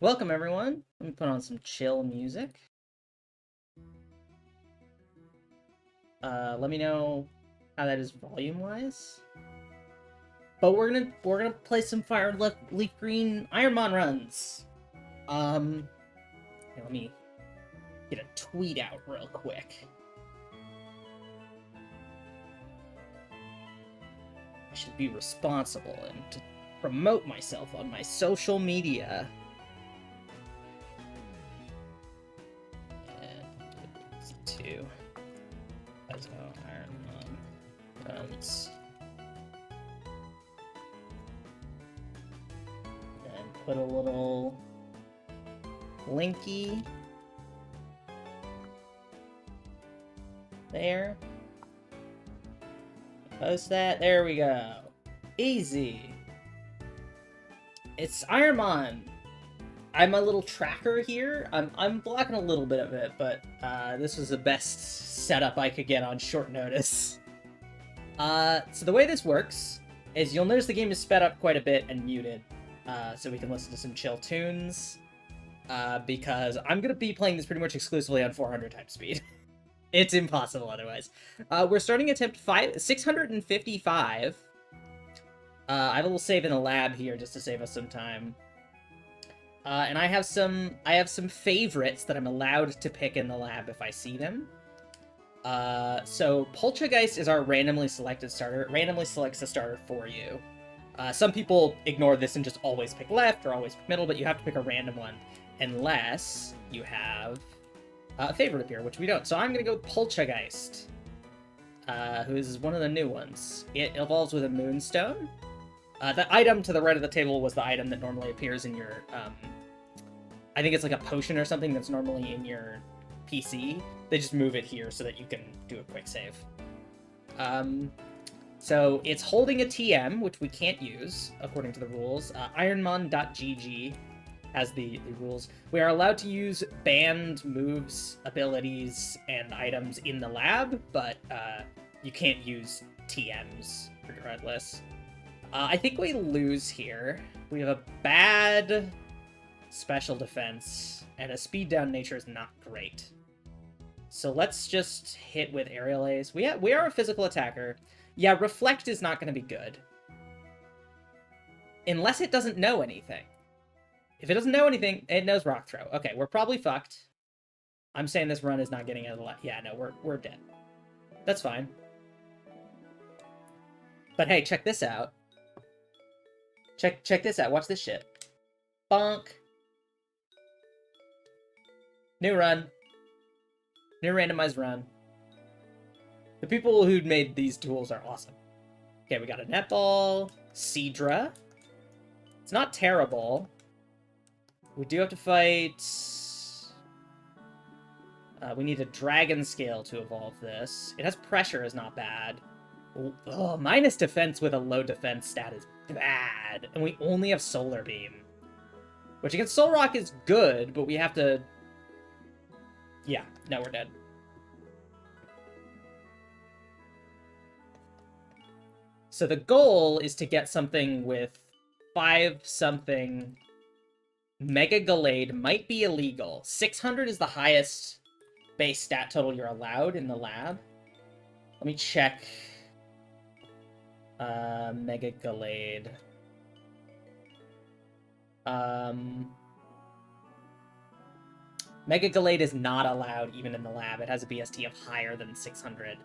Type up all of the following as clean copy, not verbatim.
Welcome, everyone. Let me put on some chill music. Let me know how that is volume-wise. But we're gonna play some Fire Leaf Green Ironmon runs. Let me get a tweet out real quick. I should be responsible and to promote myself on my social media. Two. Kaizo, Ironmon, guns. And put a little linky there. Post that. There we go. Easy. It's Ironmon. I'm a little tracker here. I'm blocking a little bit of it, but this was the best setup I could get on short notice. So the way this works is you'll notice the game is sped up quite a bit and muted, so we can listen to some chill tunes, because I'm going to be playing this pretty much exclusively on 400 times speed. It's impossible otherwise. We're starting attempt 655. I have a little save in a lab here just to save us some time. And I have some favorites that I'm allowed to pick in the lab if I see them. So Poltergeist is our randomly selected starter. It randomly selects a starter for you. Some people ignore this and just always pick left or always pick middle, but you have to pick a random one unless you have a favorite appear, which we don't. So I'm going to go Poltergeist, who is one of the new ones. It evolves with a Moonstone. The item to the right of the table was the item that normally appears in your, I think it's like a potion or something that's normally in your PC. They just move it here so that you can do a quick save. So it's holding a TM, which we can't use, according to the rules. Ironmon.gg has the rules. We are allowed to use banned moves, abilities, and items in the lab, but you can't use TMs regardless. I think we lose here. We have a bad special defense, and a speed down nature is not great. So let's just hit with aerial A's. We are a physical attacker. Yeah, reflect is not going to be good. Unless it doesn't know anything. If it doesn't know anything, it knows rock throw. Okay, we're probably fucked. I'm saying this run is not getting out of the left. Yeah, no, we're dead. That's fine. But hey, check this out. Check this out. Watch this shit. Bonk. New run. New randomized run. The people who made these tools are awesome. Okay, we got a netball. Seadra. It's not terrible. We do have to fight... we need a dragon scale to evolve this. It has pressure, is not bad. Oh, minus defense with a low defense stat is bad. And we only have Solar Beam. Which against Soul Rock is good, but we have to... Yeah, no, we're dead. So the goal is to get something with 5-something. Mega Gallade might be illegal. 600 is the highest base stat total you're allowed in the lab. Let me check... Mega Gallade. Mega Gallade is not allowed even in the lab. It has a BST of higher than 600.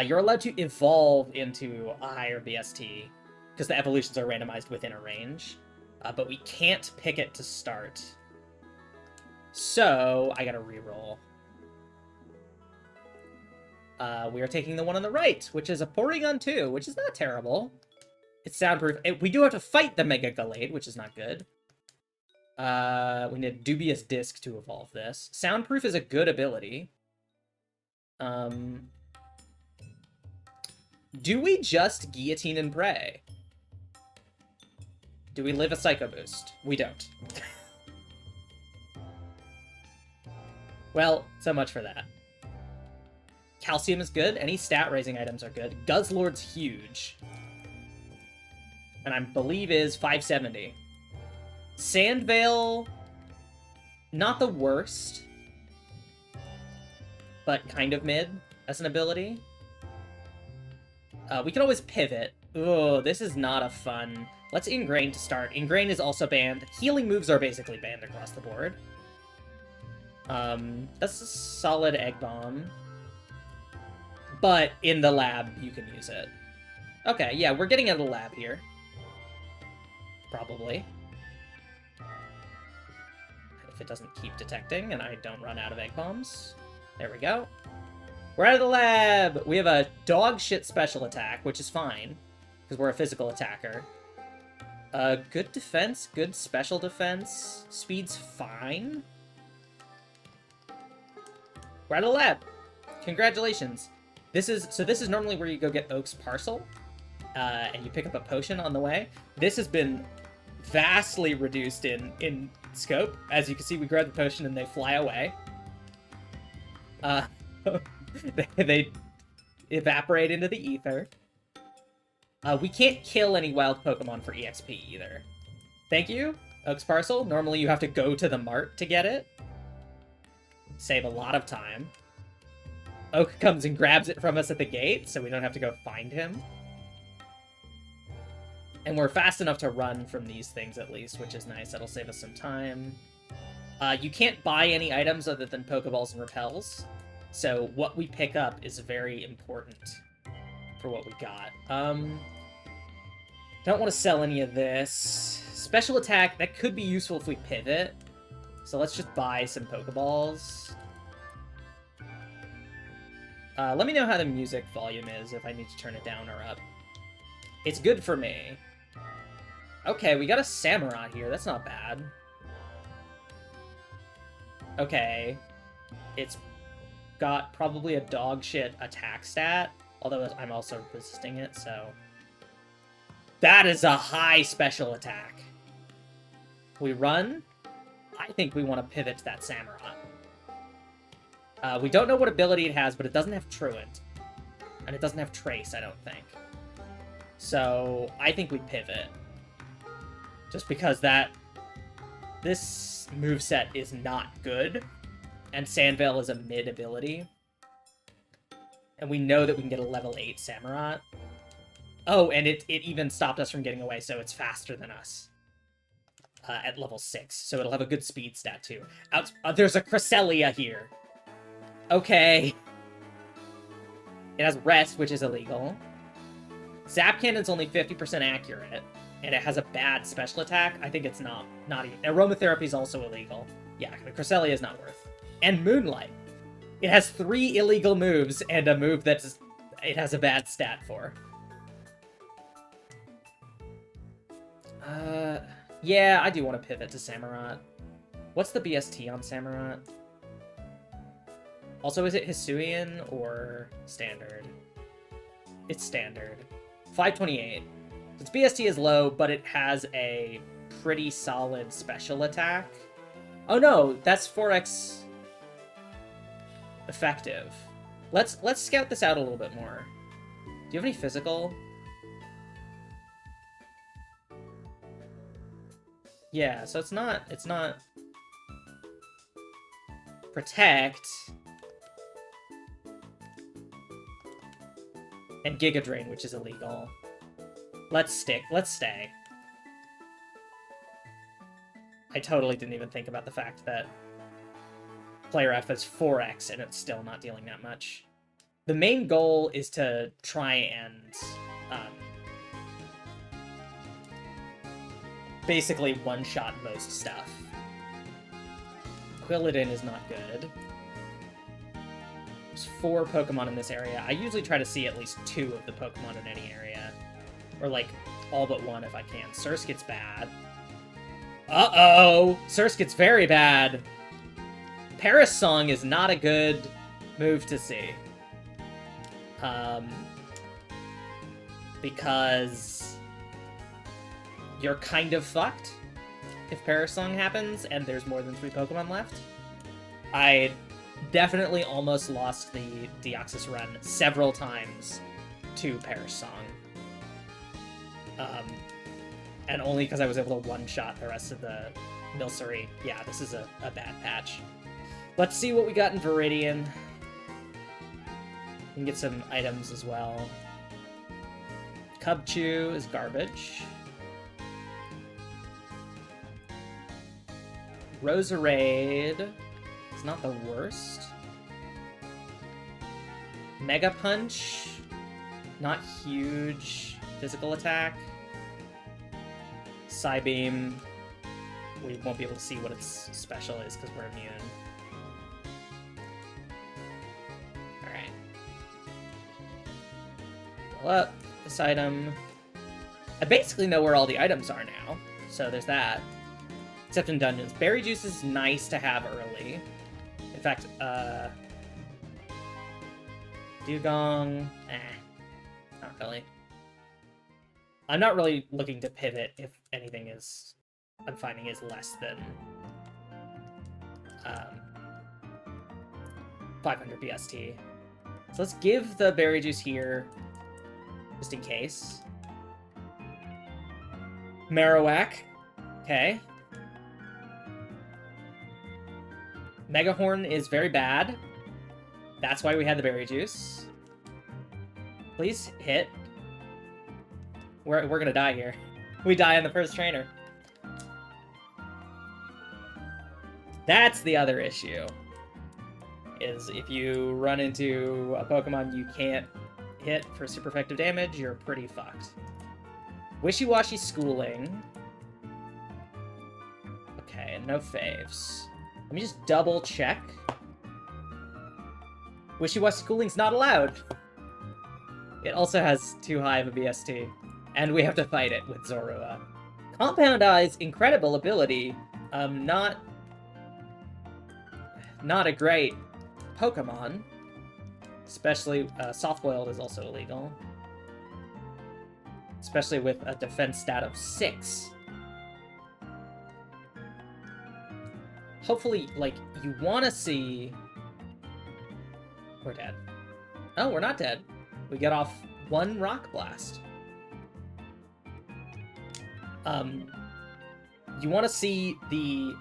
You're allowed to evolve into a higher BST, because the evolutions are randomized within a range. But we can't pick it to start. So, I gotta reroll. We are taking the one on the right, which is a Porygon 2, which is not terrible. It's soundproof. We do have to fight the Mega Gallade, which is not good. We need a Dubious Disc to evolve this. Soundproof is a good ability. Do we just Guillotine and Pray? Do we live a Psycho Boost? We don't. Well, so much for that. Calcium is good. Any stat-raising items are good. Guzzlord's huge. And I believe is 570. Sandvale Not the worst, but kind of mid as an ability. We can always pivot. Oh, this is not a fun... Let's Ingrain to start. Ingrain is also banned. Healing moves are basically banned across the board. That's a solid Egg Bomb. But in the lab, you can use it. Okay, yeah, we're getting out of the lab here. Probably. If it doesn't keep detecting and I don't run out of Egg Bombs. There we go. We're out of the lab! We have a dog shit special attack, which is fine, because we're a physical attacker. Good defense, good special defense. Speed's fine. We're out of the lab! Congratulations. This is normally where you go get Oak's Parcel, and you pick up a potion on the way. This has been vastly reduced in scope. As you can see, we grab the potion and they fly away. They evaporate into the ether. We can't kill any wild Pokemon for EXP either. Thank you, Oak's Parcel. Normally you have to go to the mart to get it. Save a lot of time. Oak comes and grabs it from us at the gate, so we don't have to go find him. And we're fast enough to run from these things at least, which is nice. That'll save us some time. You can't buy any items other than Pokeballs and Repels. So what we pick up is very important for what we got. Don't want to sell any of this. Special attack, that could be useful if we pivot. So let's just buy some Pokeballs. Let me know how the music volume is, if I need to turn it down or up. It's good for me. Okay, we got a Samurai here. That's not bad. Okay. It's got probably a dog shit attack stat, although I'm also resisting it, so... That is a high special attack. We run. I think we want to pivot to that Samurai. We don't know what ability it has, but it doesn't have Truant. And it doesn't have Trace, I don't think. So, I think we pivot. Just because this moveset is not good. And Sandvale is a mid ability. And we know that we can get a level 8 Samurott. Oh, and it even stopped us from getting away, so it's faster than us. At level 6. So it'll have a good speed stat, too. There's a Cresselia here. Okay. It has Rest, which is illegal. Zap Cannon's only 50% accurate. And it has a bad special attack. I think it's not even... Aromatherapy is also illegal. Yeah, the Cresselia is not worth. And Moonlight. It has 3 illegal moves and a move that it has a bad stat for. Yeah, I do want to pivot to Samurott. What's the BST on Samurott? Also, is it Hisuian or Standard? It's Standard. 528. Its BST is low, but it has a pretty solid special attack. Oh no, that's 4x effective. Let's scout this out a little bit more. Do you have any physical? Yeah, so it's not Protect and Giga Drain, which is illegal. Let's stay. I totally didn't even think about the fact that Player F is 4x and it's still not dealing that much. The main goal is to try and basically one-shot most stuff. Quilladin is not good. There's 4 Pokemon in this area. I usually try to see at least 2 of the Pokemon in any area. Or, like, all but 1 if I can. Surskit's bad. Uh-oh! Surskit's very bad! Paris Song is not a good move to see. Because you're kind of fucked if Paris Song happens and there's more than 3 Pokemon left. I definitely almost lost the Deoxys run several times to Paris Song. And only because I was able to one-shot the rest of the Milcery. Yeah, this is a bad patch. Let's see what we got in Viridian. We can get some items as well. Cubchoo is garbage. Roserade is not the worst. Mega Punch, not huge physical attack. Psybeam, we won't be able to see what its special is because we're immune. Alright. Fill up this item. I basically know where all the items are now, so there's that. Except in dungeons. Berry Juice is nice to have early. In fact, Dugong, not really. I'm not really looking to pivot if anything is, I'm finding is less than 500 BST. So let's give the Berry Juice here, just in case. Marowak, okay. Megahorn is very bad. That's why we had the Berry Juice. Please hit. We're gonna die here. We die on the first trainer. That's the other issue. Is if you run into a Pokemon you can't hit for super effective damage, you're pretty fucked. Wishy-Washy Schooling. Okay, no faves. Let me just double check. Wishy-Washy Schooling's not allowed. It also has too high of a BST. And we have to fight it with Zorua. Compound Eye's incredible ability. Not a great Pokemon. Especially, Soft-Boiled is also illegal. Especially with a defense stat of 6. Hopefully, like, you want to see... We're dead. Oh, we're not dead. We get off 1 Rock Blast. You want to see the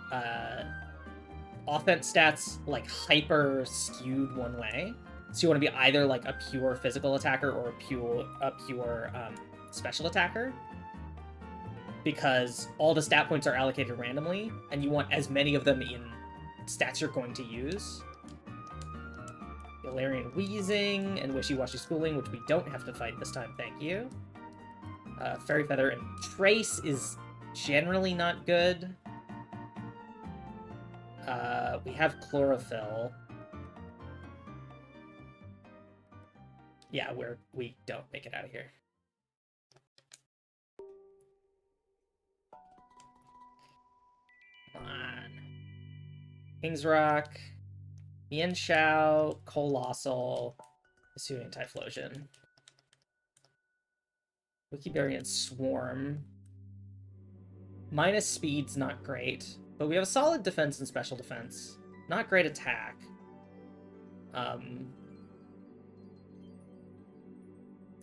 offense stats like hyper skewed one way. So you want to be either like a pure physical attacker or a pure special attacker, because all the stat points are allocated randomly, and you want as many of them in stats you're going to use. Galarian Wheezing and Wishy-Washy Schooling, which we don't have to fight this time, thank you. Fairy Feather and Trace is generally not good. We have Chlorophyll. Yeah, we don't make it out of here. Come on. King's Rock, Mienshao, Colossal, Hisuian Typhlosion. Wikiberry and Swarm. Minus speed's not great, but we have a solid defense and special defense. Not great attack.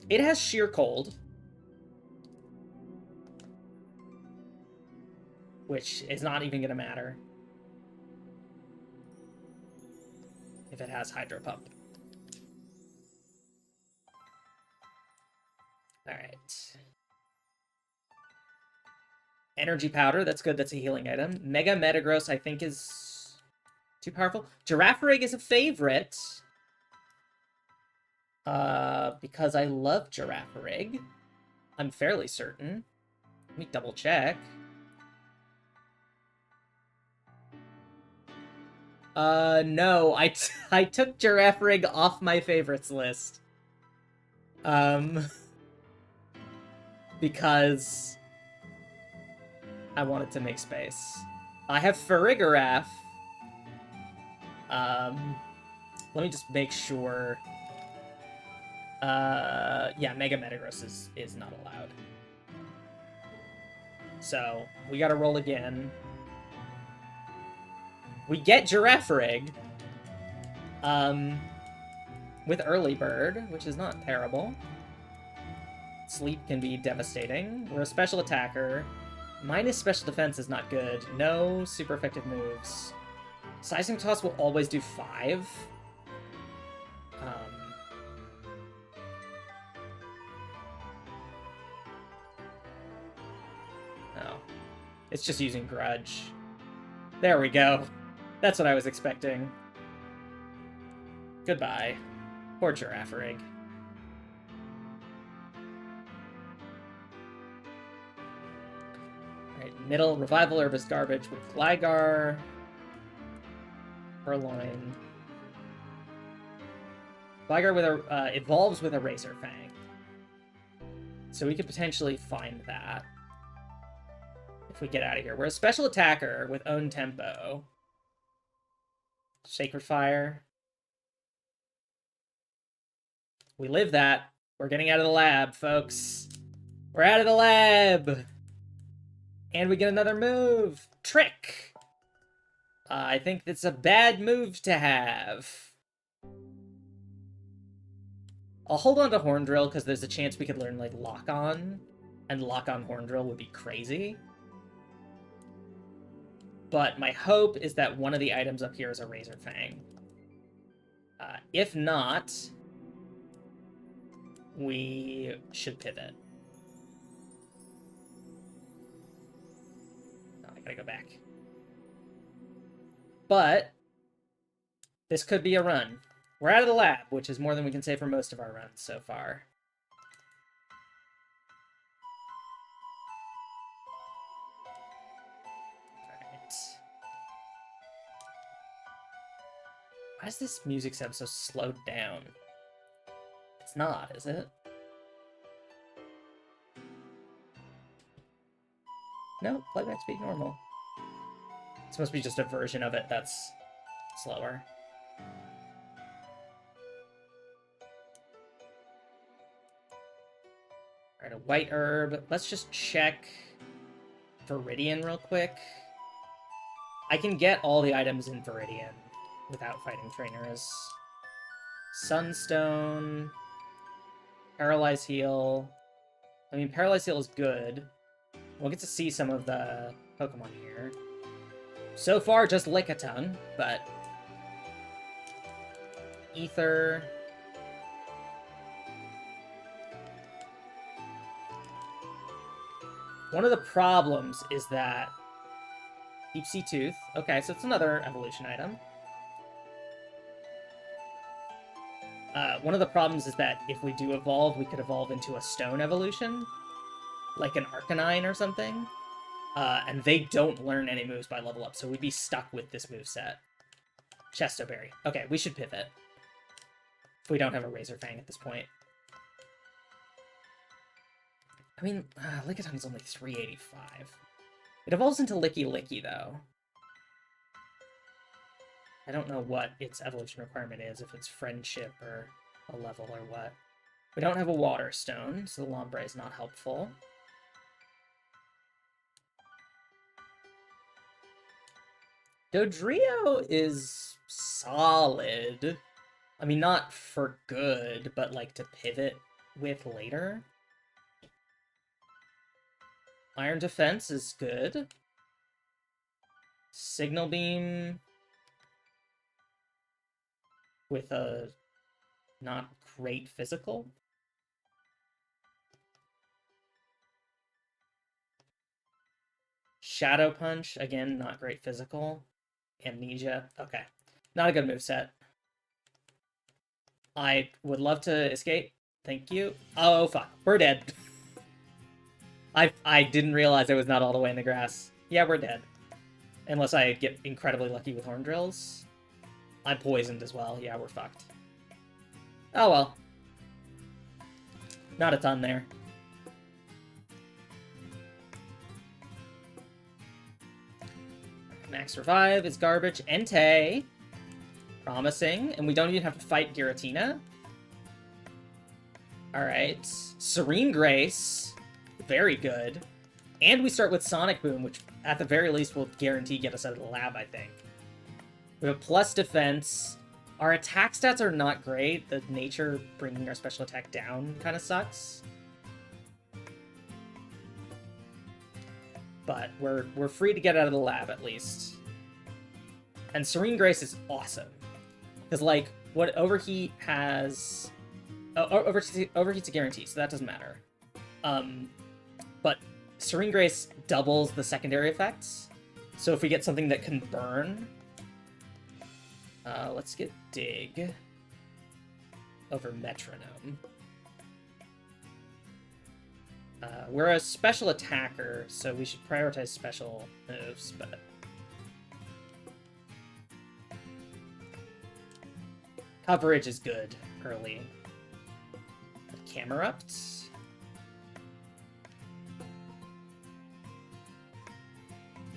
It has Sheer Cold, which is not even going to matter if it has Hydro Pump. Alright. Energy Powder, that's good, that's a healing item. Mega Metagross, I think, is too powerful. Girafarig is a favorite. Because I love Girafarig. I'm fairly certain. Let me double check. No, I took Girafarig off my favorites list. Because I wanted to make space. I have Farigiraf. Let me just make sure. Yeah, Mega Metagross is not allowed. So, we gotta roll again. We get Girafarig. With Early Bird, which is not terrible. Sleep can be devastating. We're a special attacker. Minus special defense is not good. No super effective moves. Seismic Toss will always do 5. Oh. It's just using Grudge. There we go. That's what I was expecting. Goodbye. Poor Giraffe-Rig. Alright, middle, Revival Herb is garbage with Gligar. Purloin. Gligar with a evolves with a Razor Fang. So we could potentially find that if we get out of here. We're a special attacker with own tempo. Sacred Fire. We live that. We're getting out of the lab, folks. We're out of the lab. And we get another move. Trick. I think it's a bad move to have. I'll hold on to Horn Drill because there's a chance we could learn, like, Lock On. And Lock On Horn Drill would be crazy. But my hope is that one of the items up here is a Razor Fang. If not, we should pivot. Oh, I gotta go back. But this could be a run. We're out of the lab, which is more than we can say for most of our runs so far. Alright. Why is this music sound so slowed down? It's not, is it? No, playback speed normal. It's supposed to be just a version of it that's slower. Alright, a white herb. Let's just check Viridian real quick. I can get all the items in Viridian without fighting trainers. Sunstone. Paralyze Heal. I mean, Paralyze Heal is good. We'll get to see some of the Pokemon here. So far, just Lickitung, but... Ether. One of the problems is that... Deep Sea Tooth. Okay, so it's another evolution item. One of the problems is that if we do evolve, we could evolve into a stone evolution. Like an Arcanine or something. And they don't learn any moves by level up, so we'd be stuck with this moveset. Chesto Berry. Okay, we should pivot. If we don't have a Razor Fang at this point. I mean, Lickitung is only 385. It evolves into Licky Licky, though. I don't know what its evolution requirement is, if it's friendship or a level or what. We don't have a Water Stone, so the Lombre is not helpful. Dodrio is solid. I mean, not for good, but like to pivot with later. Iron Defense is good. Signal Beam with a not great physical. Shadow Punch, again, not great physical. Amnesia, okay. Not a good moveset. I would love to escape. Thank you. Oh, fuck. We're dead. I didn't realize I was not all the way in the grass. Yeah, we're dead. Unless I get incredibly lucky with Horn Drills. I'm poisoned as well. Yeah, we're fucked. Oh well. Not a ton there. Max Revive is garbage. Entei. Promising. And we don't even have to fight Giratina. Alright. Serene Grace. Very good. And we start with Sonic Boom, which at the very least will guarantee get us out of the lab, I think. We have plus defense. Our attack stats are not great. The nature bringing our special attack down kind of sucks. but we're free to get out of the lab at least. And Serene Grace is awesome. Because, like, what Overheat has... Overheat's a guarantee, so that doesn't matter. But Serene Grace doubles the secondary effects. So if we get something that can burn... let's get Dig over Metronome. We're a special attacker, so we should prioritize special moves, but... Coverage is good early. Camerupt.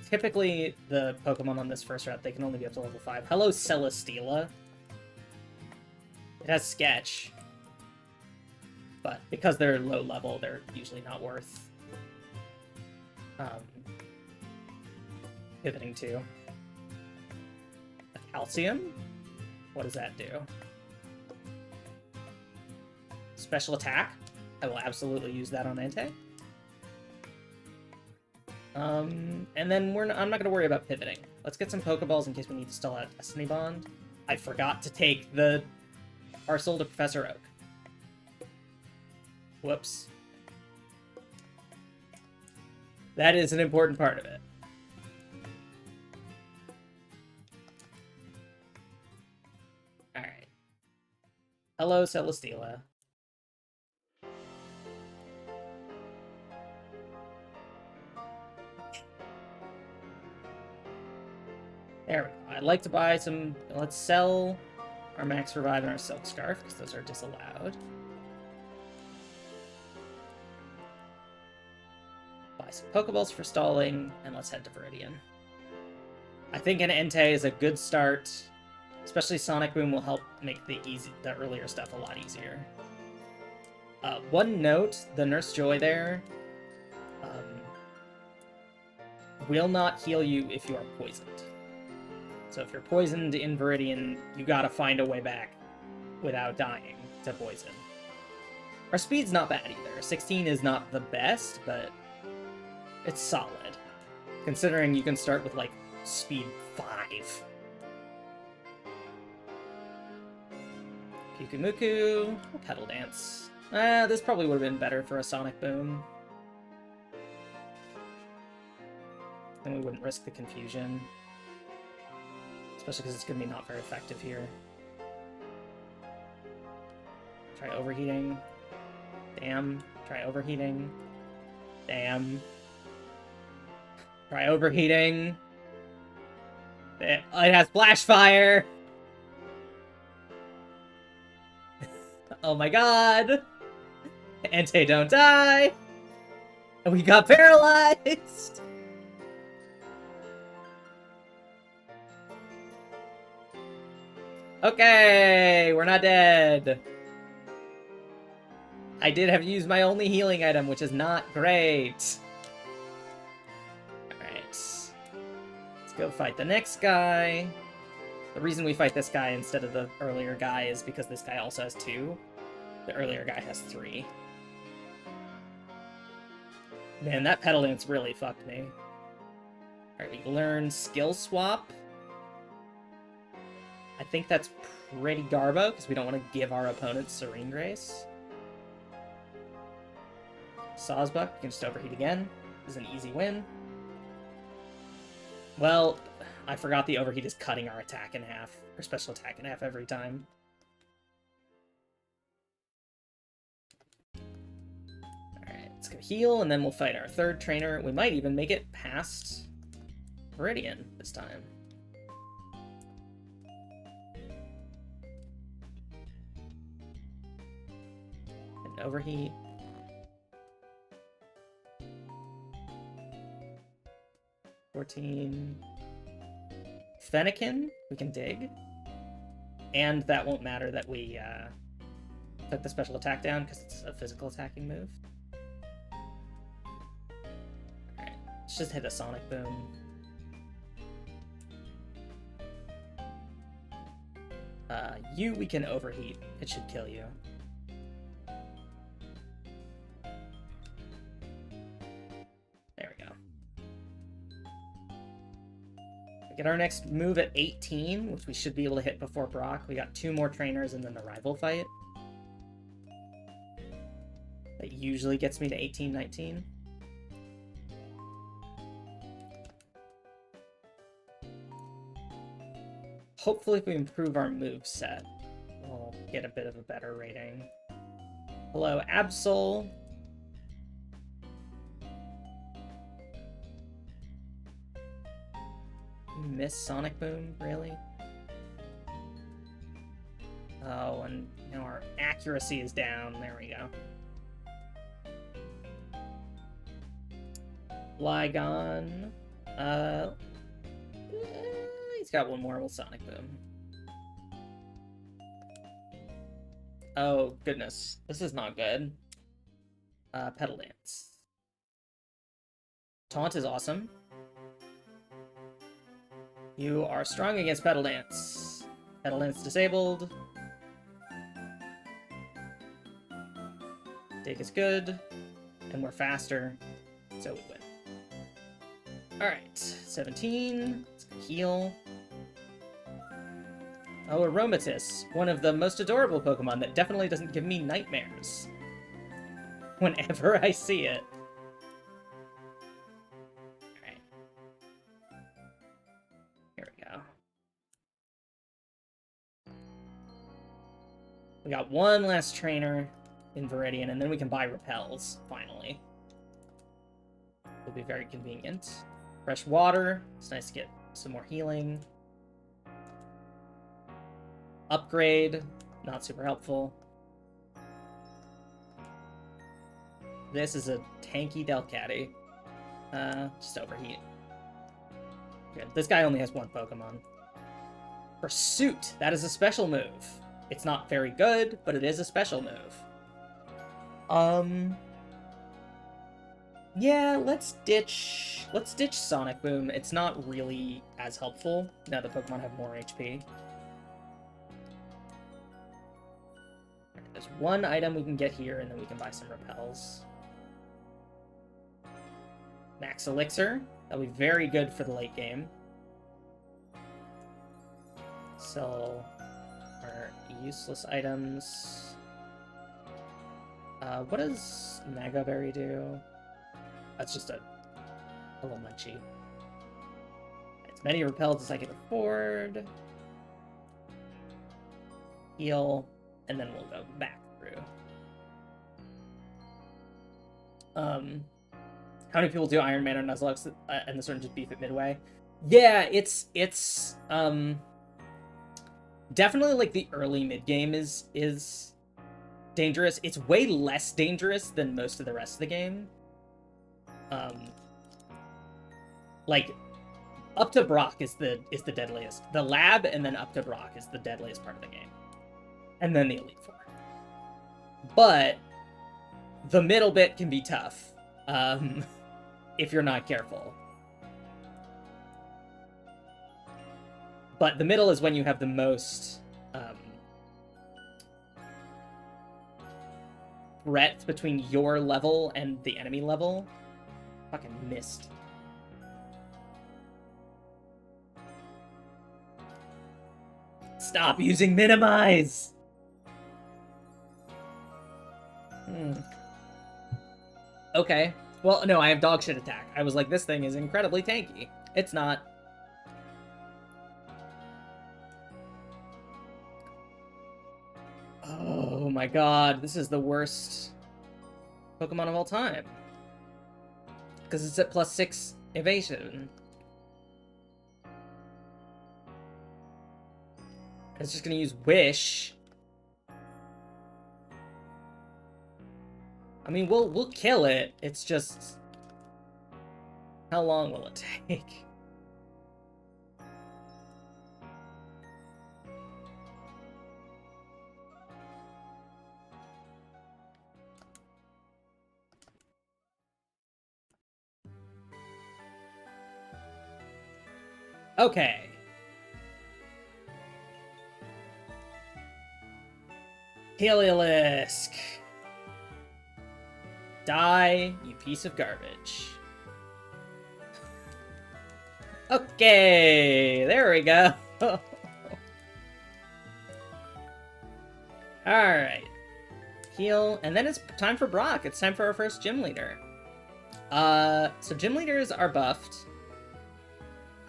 Typically, the Pokemon on this first route, they can only be up to level 5. Hello, Celesteela. It has Sketch. But because they're low level, they're usually not worth pivoting to. A Calcium? What does that do? Special attack. I will absolutely use that on Entei. And then I'm not going to worry about pivoting. Let's get some Pokeballs in case we need to stall out Destiny Bond. I forgot to take the parcel to Professor Oak. Whoops. That is an important part of it. Alright. Hello, Celesteela. There we go. I'd like to buy some... Let's sell our Max Revive and our Silk Scarf, because those are disallowed. Buy some Pokeballs for stalling, and let's head to Viridian. I think an Entei is a good start. Especially Sonic Boom will help make the earlier stuff a lot easier. One note, the Nurse Joy there will not heal you if you are poisoned. So if you're poisoned in Viridian, you gotta find a way back without dying to poison. Our speed's not bad either. 16 is not the best, but it's solid. Considering you can start with, like, speed 5. Kukumuku, Petal Dance. This probably would have been better for a Sonic Boom. Then we wouldn't risk the confusion. Especially because it's going to be not very effective here. Try overheating. Damn. Try overheating. Damn. Try overheating. It has Flash Fire! Oh my god! Entei, don't die! And we got paralyzed! Okay, we're not dead. I did have used my only healing item, which is not great. Alright. Let's go fight the next guy. The reason we fight this guy instead of the earlier guy is because this guy also has 2. The earlier guy has 3. Man, that Petal Dance really fucked me. Alright, we learn Skill Swap. I think that's pretty garbo, because we don't want to give our opponent Serene Grace. Sawsbuck, we can just overheat again. This is an easy win. Well, I forgot the overheat is cutting our attack in half, or special attack in half every time. Alright, let's go heal, and then we'll fight our third trainer. We might even make it past Viridian this time. And overheat. Fennekin, we can dig. And that won't matter that we took the special attack down because it's a physical attacking move. Alright, let's just hit a Sonic Boom. You, we can overheat. It should kill you. There we go. Get our next move at 18, which we should be able to hit before Brock. We got 2 more trainers and then the rival fight. That usually gets me to 18, 19. Hopefully if we improve our move set, we'll get a bit of a better rating. Hello, Absol. Miss Sonic Boom, really? Oh, and now our accuracy is down. There we go. Flygon. He's got one more with Sonic Boom. Oh, goodness. This is not good. Pedal Dance. Taunt is awesome. You are strong against Pedal Dance. Pedal Dance disabled. Dig is good. And we're faster, so we win. Alright, 17. Let's go heal. Oh, Aromatisse. One of the most adorable Pokemon that definitely doesn't give me nightmares. Whenever I see it. Alright. Here we go. We got one last trainer in Viridian, and then we can buy repels, finally. It'll be very convenient. Fresh water. It's nice to get some more healing. Upgrade. Not super helpful. This is a tanky Delcatty. Just overheat. Good. This guy only has one Pokemon. Pursuit. That is a special move. It's not very good, but it is a special move. Yeah, let's ditch Sonic Boom. It's not really as helpful now that Pokemon have more HP. There's one item we can get here, and then we can buy some repels. Max Elixir. That'll be very good for the late game. Sell our useless items. What does Mega Berry do? That's just a little munchy. As many repels as I can afford. Heal, and then we'll go back through. How many people do Ironman or Nuzlocke and this one just beef at midway? Yeah, it's definitely like the early mid game is dangerous. It's way less dangerous than most of the rest of the game. Like up to Brock is the deadliest. The lab and then up to Brock is the deadliest part of the game. And then the Elite Four. But the middle bit can be tough. If you're not careful. But the middle is when you have the most breadth between your level and the enemy level. Fucking missed. Stop using minimize! Okay. Well, no, I have dog shit attack. I was like, this thing is incredibly tanky. It's not. Oh my god, this is the worst Pokemon of all time. Because it's at +6 evasion. It's just gonna use Wish. I mean, we'll kill it. It's just, how long will it take? Okay. Heliolisk. Die, you piece of garbage. Okay, there we go. Alright. Heal, and then it's time for Brock. It's time for our first gym leader. So gym leaders are buffed.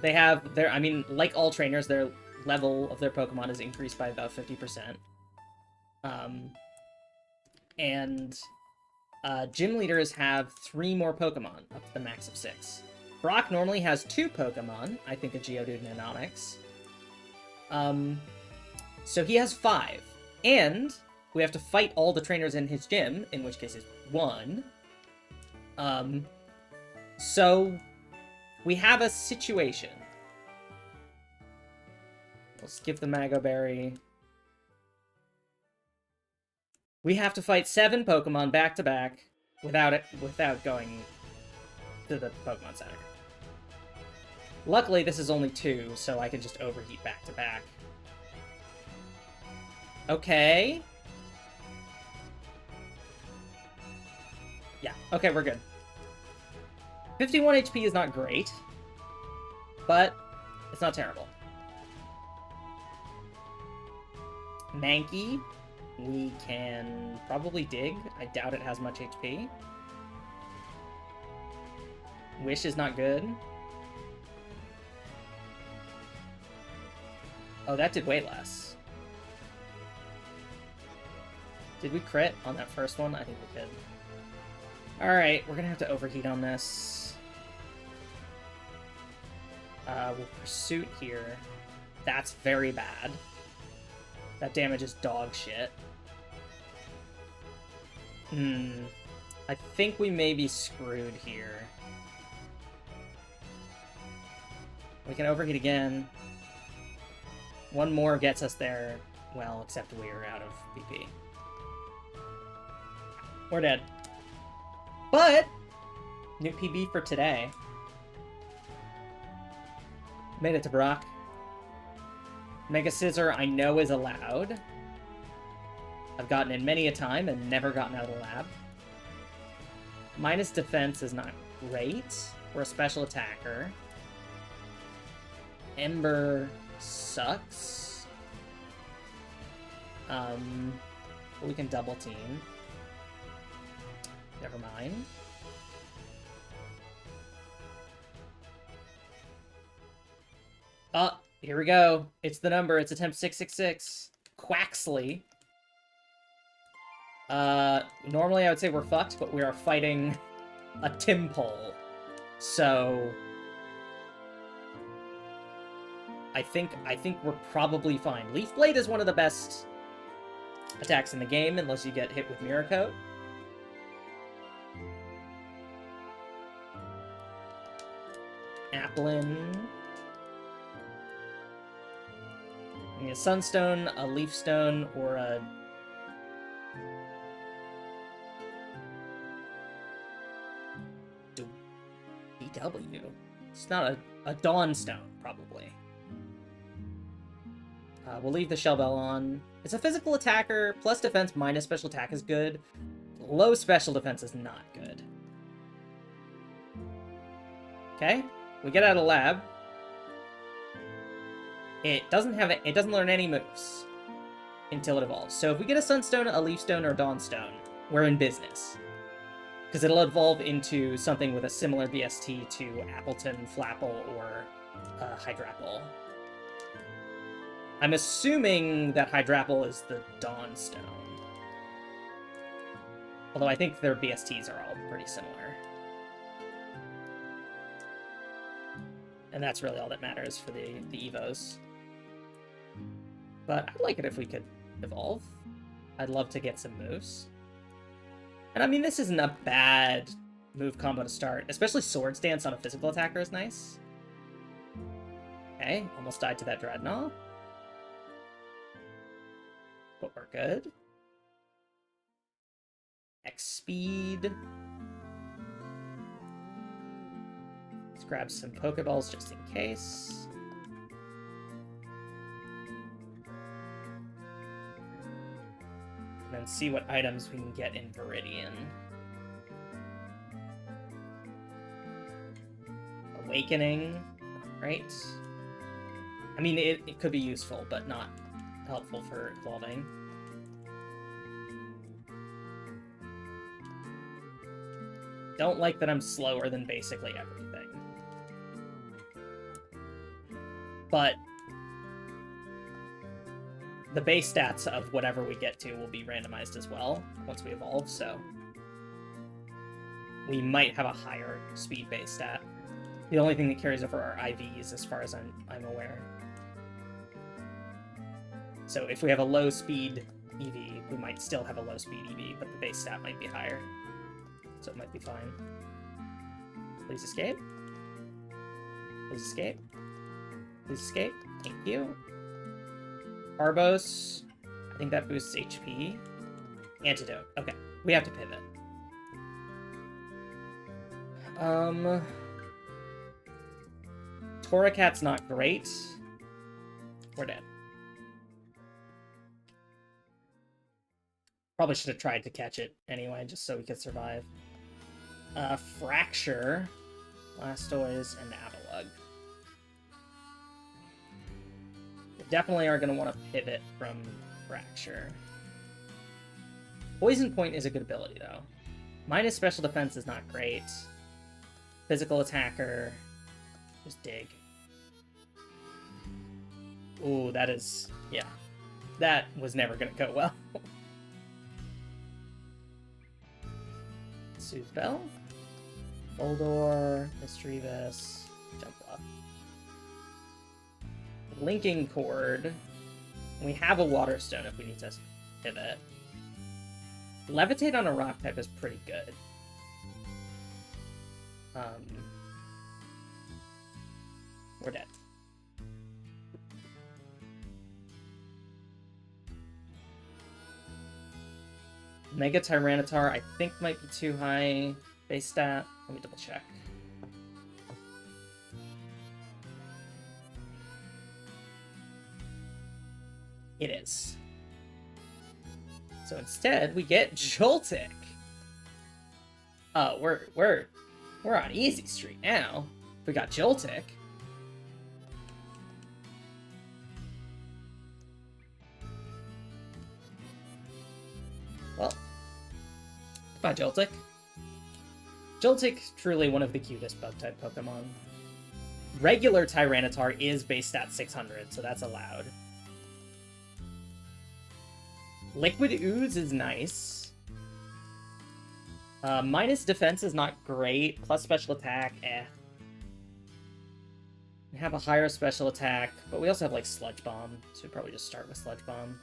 They have their, I mean, like all trainers, their level of their Pokemon is increased by about 50%. And gym leaders have 3 more Pokemon, up to the max of 6. Brock normally has 2 Pokemon, I think a Geodude and an Onix. So he has 5. And we have to fight all the trainers in his gym, in which case it's 1. So we have a situation. We'll skip the Mago Berry. We have to fight 7 Pokemon back to back without going to the Pokemon Center. Luckily, this is only 2, so I can just overheat back to back. Okay. Yeah, okay, we're good. 51 HP is not great, but it's not terrible. Mankey, we can probably dig. I doubt it has much HP. Wish is not good. Oh, that did way less. Did we crit on that first one? I think we did. Alright, we're gonna have to overheat on this. We'll Pursuit here. That's very bad. That damage is dog shit. I think we may be screwed here. We can overheat again. One more gets us there. Well, except we're out of BP. We're dead. But, new PB for today. Made it to Brock. Mega Scissor I know is allowed. I've gotten it many a time and never gotten out of the lab. Minus defense is not great. We're a special attacker. Ember sucks. We can double team. Never mind. Here we go. It's the number. It's attempt 666. Quaxley. Normally I would say we're fucked, but we are fighting a Timpole. So I think we're probably fine. Leaf Blade is one of the best attacks in the game, unless you get hit with Mirror Coat. Applin. A Sunstone, a Leaf Stone, or a... BW. It's not a Dawnstone, probably. We'll leave the Shell Bell on. It's a physical attacker, plus defense minus special attack is good. Low special defense is not good. Okay, we get out of lab. It doesn't learn any moves until it evolves. So if we get a Sunstone, a Leaf Stone, or a Dawnstone, we're in business. Because it'll evolve into something with a similar BST to Appleton, Flapple, or Hydrapple. I'm assuming that Hydrapple is the Dawnstone. Although I think their BSTs are all pretty similar. And that's really all that matters for the Evos. But I'd like it if we could evolve. I'd love to get some moves. And I mean, this isn't a bad move combo to start. Especially Swords Dance on a physical attacker is nice. Okay, almost died to that Dreadnought. But we're good. X speed. Let's grab some Pokeballs just in case. And then see what items we can get in Viridian. Awakening. Not right? I mean, it could be useful, but not helpful for evolving. Don't like that I'm slower than basically everything. But the base stats of whatever we get to will be randomized as well once we evolve, so we might have a higher speed base stat. The only thing that carries over are IVs, as far as I'm aware. So if we have a low speed EV, we might still have a low speed EV, but the base stat might be higher. So it might be fine. Please escape. Please escape. Please escape. Thank you. Arbos. I think that boosts HP. Antidote. Okay. We have to pivot. Toracat's not great. We're dead. Probably should have tried to catch it anyway, just so we could survive. Fracture, Blastoise, and Avalugg. We definitely are going to want to pivot from Fracture. Poison Point is a good ability, though. Minus special defense is not great. Physical attacker. Just dig. Ooh, that is... yeah. That was never going to go well. Soothe Bell. Boldor. Mischievous. Jump up. Linking Cord. We have a Water Stone if we need to pivot. Levitate on a rock type is pretty good. We're dead. Mega Tyranitar, I think might be too high base stat. Let me double check. It is. So instead, we get Joltik. Oh, we're on easy street now. We got Joltik. Well, goodbye, Joltik. Joltik, truly one of the cutest bug-type Pokemon. Regular Tyranitar is base stat 600, so that's allowed. Liquid Ooze is nice. Minus defense is not great. Plus special attack, eh. We have a higher special attack, but we also have, like, Sludge Bomb, so we probably just start with Sludge Bomb.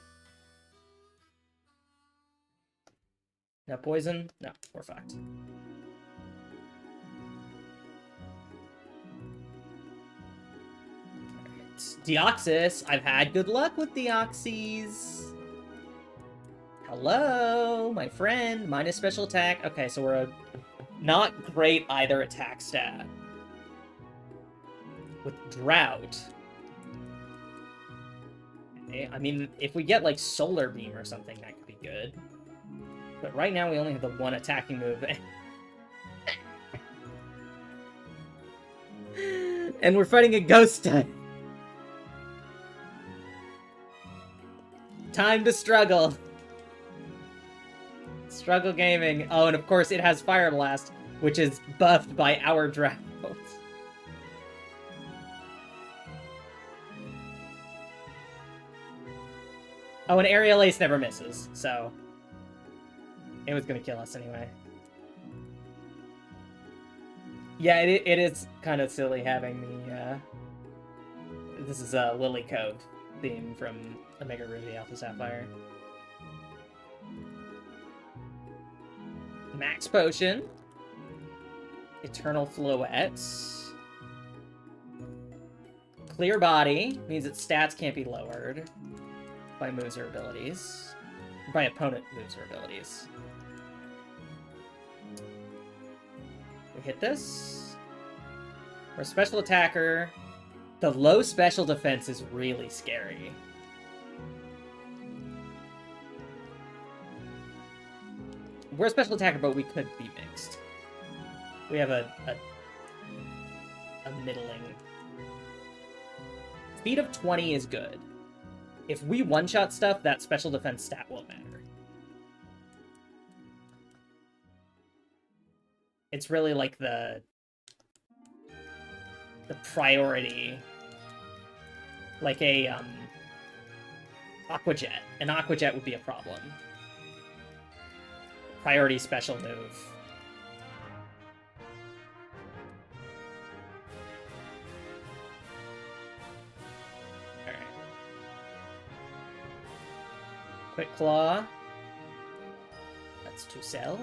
No poison? No, we're fucked. Alright. Deoxys. I've had good luck with Deoxys. Hello, my friend. Minus special attack. Okay, so we're a not great either attack stat. With Drought. Okay, I mean, if we get, like, Solar Beam or something, that could be good. But right now we only have the one attacking move. And we're fighting a ghost type. Time to struggle. Struggle gaming. Oh, and of course it has Fire Blast, which is buffed by our Drought. Oh, and Aerial Ace never misses, so... it was gonna kill us anyway. Yeah, it is kind of silly having the, this is a Lily Cove theme from Omega Ruby Alpha Sapphire. Max Potion. Eternal Floette. Clear Body means its stats can't be lowered by moves or abilities. By opponent moves or abilities. We hit this. We're a special attacker. The low special defense is really scary. We're a special attacker, but we could be mixed. We have a middling Speed of 20 is good. If we one-shot stuff, that special defense stat won't matter. It's really like the priority. Like a, Aqua Jet. An Aqua Jet would be a problem. Priority special move. Alright. Quick Claw. That's to sell.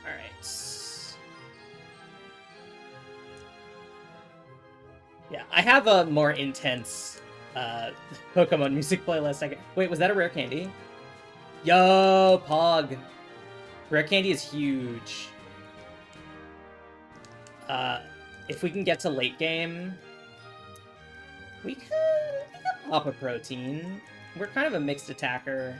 Alright. Yeah, I have a more intense Pokemon music playlist. Wait, was that a rare candy? Yo, Pog! Rare candy is huge. If we can get to late game, we can pop a protein. We're kind of a mixed attacker.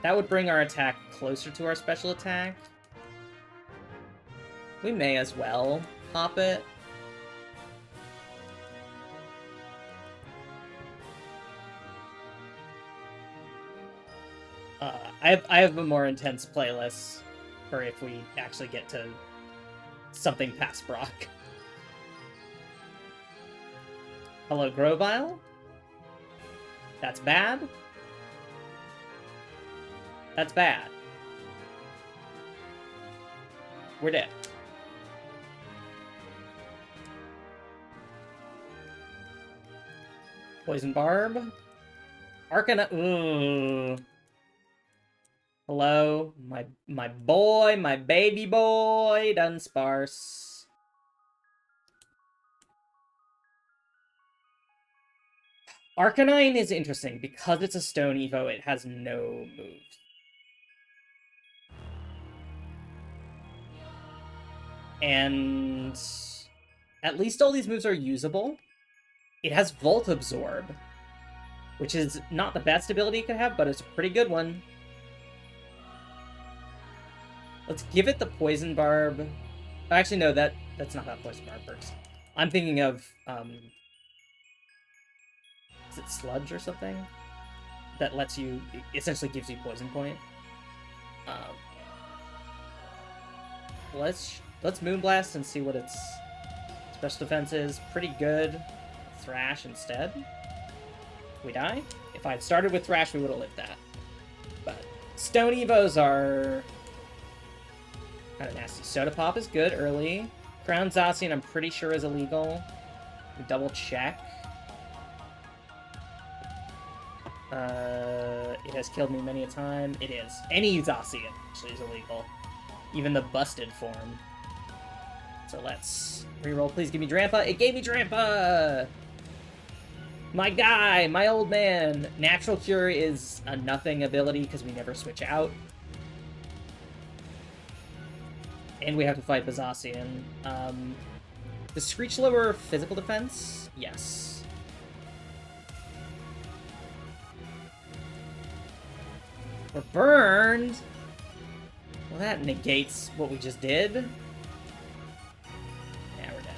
That would bring our attack closer to our special attack. We may as well pop it. I have a more intense playlist for if we actually get to something past Brock. Hello, Grovile? That's bad? That's bad. We're dead. Poison Barb? Arcana... Ooh. Hello, my boy, my baby boy, Dunsparce. Arcanine is interesting. Because it's a Stone Evo, it has no moves. And at least all these moves are usable. It has Volt Absorb, which is not the best ability it could have, but it's a pretty good one. Let's give it the Poison Barb. Actually, no, that's not how Poison Barb works. I'm thinking of, is it Sludge or something? That lets you, essentially gives you Poison Point. Let's Moonblast and see what its special defense is. Pretty good. Thrash instead. We die? If I had started with Thrash, we would have lived that. But Stone Evos are kind of nasty. Soda Pop is good early. Crown Zacian, I'm pretty sure, is illegal. We double check. It has killed me many a time. It is. Any Zacian actually is illegal. Even the busted form. So let's reroll. Please give me Drampa. It gave me Drampa! My guy! My old man! Natural Cure is a nothing ability because we never switch out. And we have to fight Zacian. Does Screech lower physical defense? Yes. We're burned! Well, that negates what we just did. Yeah, we're dead.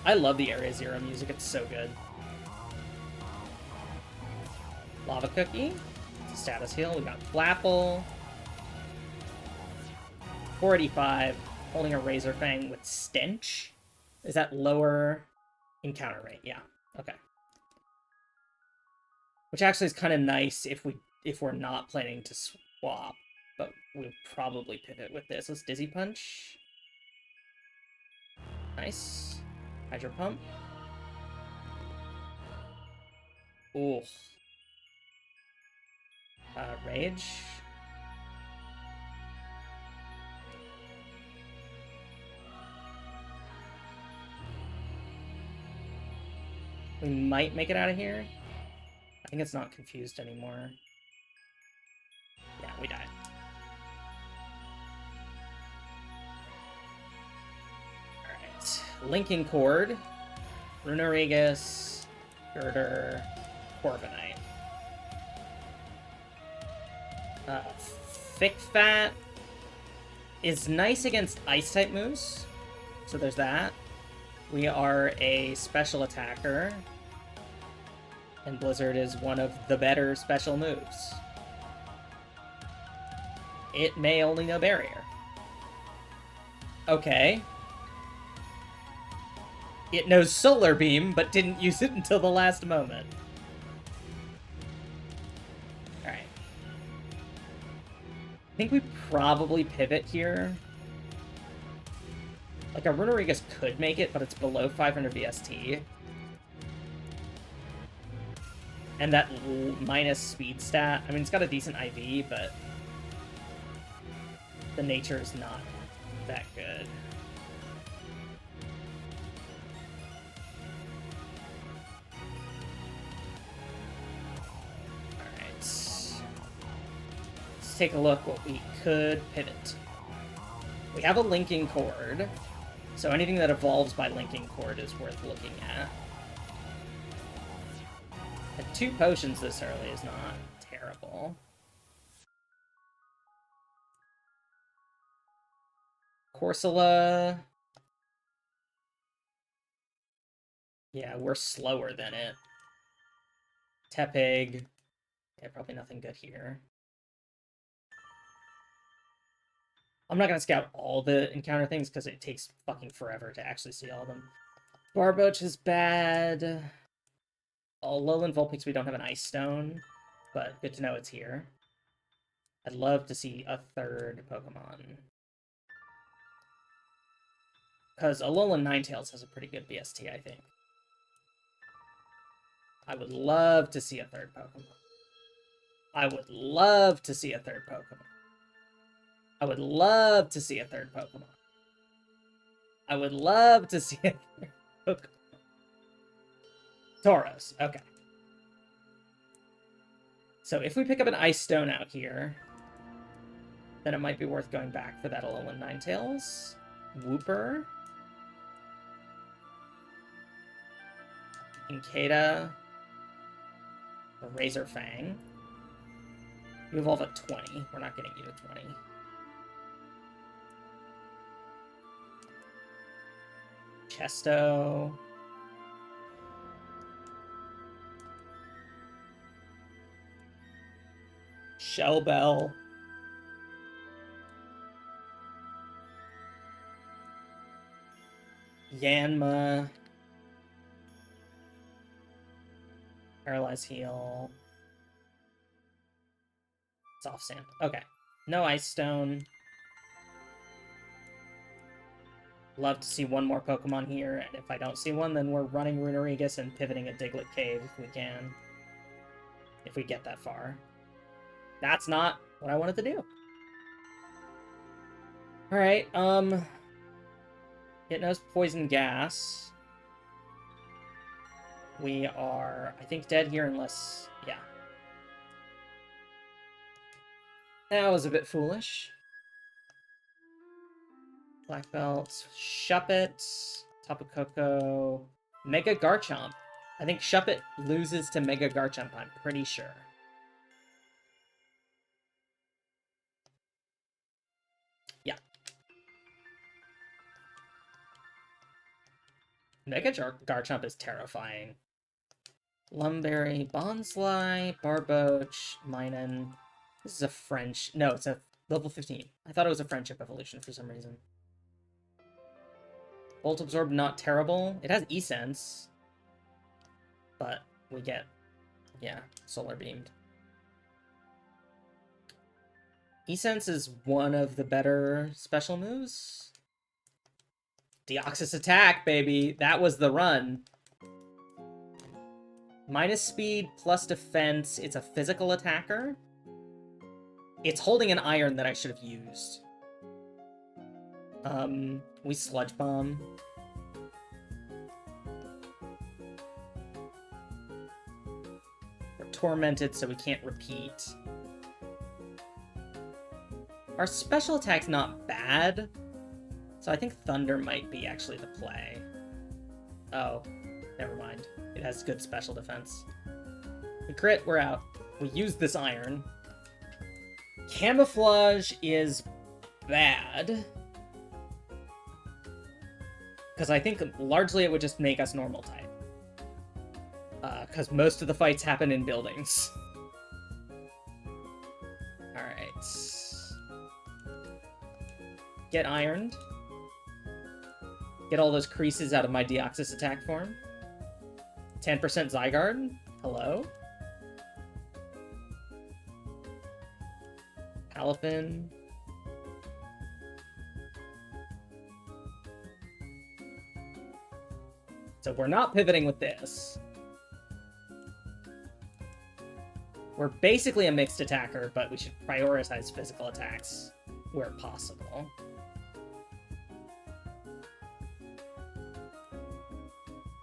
I love the Area Zero music, it's so good. Lava Cookie. It's a status heal. We got Flapple. 485. Holding a Razor Fang with Stench. Is that lower encounter rate? Yeah. Okay. Which actually is kind of nice if we're not planning to swap, but we'll probably pivot with this. Let's Dizzy Punch. Nice. Hydro Pump. Ooh. Rage. We might make it out of here. I think it's not confused anymore. Yeah, we died. Alright. Linking Chord. Runarigus. Girder. Corviknight. Thick Fat is nice against Ice-type moves, so there's that. We are a special attacker, and Blizzard is one of the better special moves. It may only know Barrier. Okay. It knows Solar Beam, but didn't use it until the last moment. Alright. I think we probably pivot here. Like, a Runerigus could make it, but it's below 500 VST. And that minus speed stat, I mean, it's got a decent IV, but the nature is not that good. Alright. Let's take a look what we could pivot. We have a linking cord, so anything that evolves by linking cord is worth looking at. And 2 potions this early is not terrible. Corsola. Yeah, we're slower than it. Tepig. Yeah, probably nothing good here. I'm not gonna scout all the encounter things because it takes fucking forever to actually see all of them. Barboach is bad. Alolan Vulpix, we don't have an Ice Stone, but good to know it's here. I'd love to see a third Pokemon. Because Alolan Ninetales has a pretty good BST, I think. I would love to see a third Pokemon. I would love to see a third Pokemon. I would love to see a third Pokemon. I would love to see a third Pokemon. Tauros, okay. So if we pick up an Ice Stone out here, then it might be worth going back for that Alolan Ninetales. Wooper. Inkeda. A Razor Fang. You evolve at 20. We're not getting you to 20. Chesto. Shellbell. Yanma. Paralyze Heal. Soft Sand. Okay. No Ice Stone. Love to see one more Pokemon here, and if I don't see one, then we're running Runerigus and pivoting a Diglett Cave if we can. If we get that far. That's not what I wanted to do. Alright, it knows Poison Gas. We are, I think, dead here unless... yeah. That was a bit foolish. Black Belt, Shuppet, Tapu Koko, Mega Garchomp. I think Shuppet loses to Mega Garchomp, I'm pretty sure. Yeah. Mega Garchomp is terrifying. Lumberry, Bonsly, Barboach, Minun. This is a French... no, it's a level 15. I thought it was a Friendship evolution for some reason. Bolt Absorb, not terrible. It has E-Sense. But we get, yeah, Solar Beamed. E-Sense is one of the better special moves. Deoxys Attack, baby! That was the run. Minus speed, plus defense. It's a physical attacker. It's holding an iron that I should have used. We Sludge Bomb. We're tormented, so we can't repeat. Our special attack's not bad, so I think Thunder might be actually the play. Oh, never mind. It has good special defense. We crit, we're out. We use this iron. Camouflage is bad. Because I think largely it would just make us normal type. Because most of the fights happen in buildings. Alright. Get ironed. Get all those creases out of my Deoxys attack form. 10% Zygarde. Hello? Palafin. So we're not pivoting with this. We're basically a mixed attacker, but we should prioritize physical attacks where possible.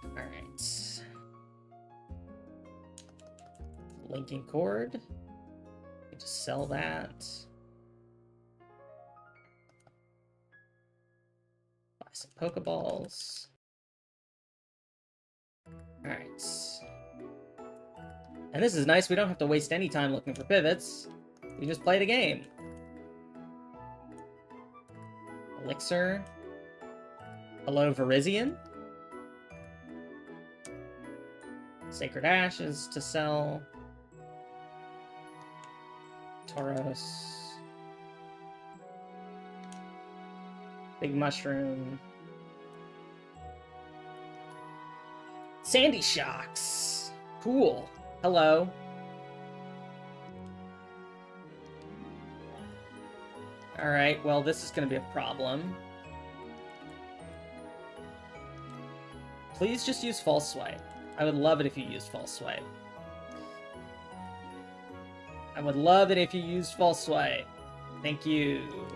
Alright. Linking cord. Just sell that. Buy some Pokeballs. Alright. And this is nice, we don't have to waste any time looking for pivots. We just play the game. Elixir. Hello, Virizion. Sacred Ashes to sell. Tauros. Big Mushroom. Sandy Shocks. Cool. Hello. Alright, well, this is gonna be a problem. Please just use False Swipe. I would love it if you used False Swipe. I would love it if you used False Swipe. Thank you.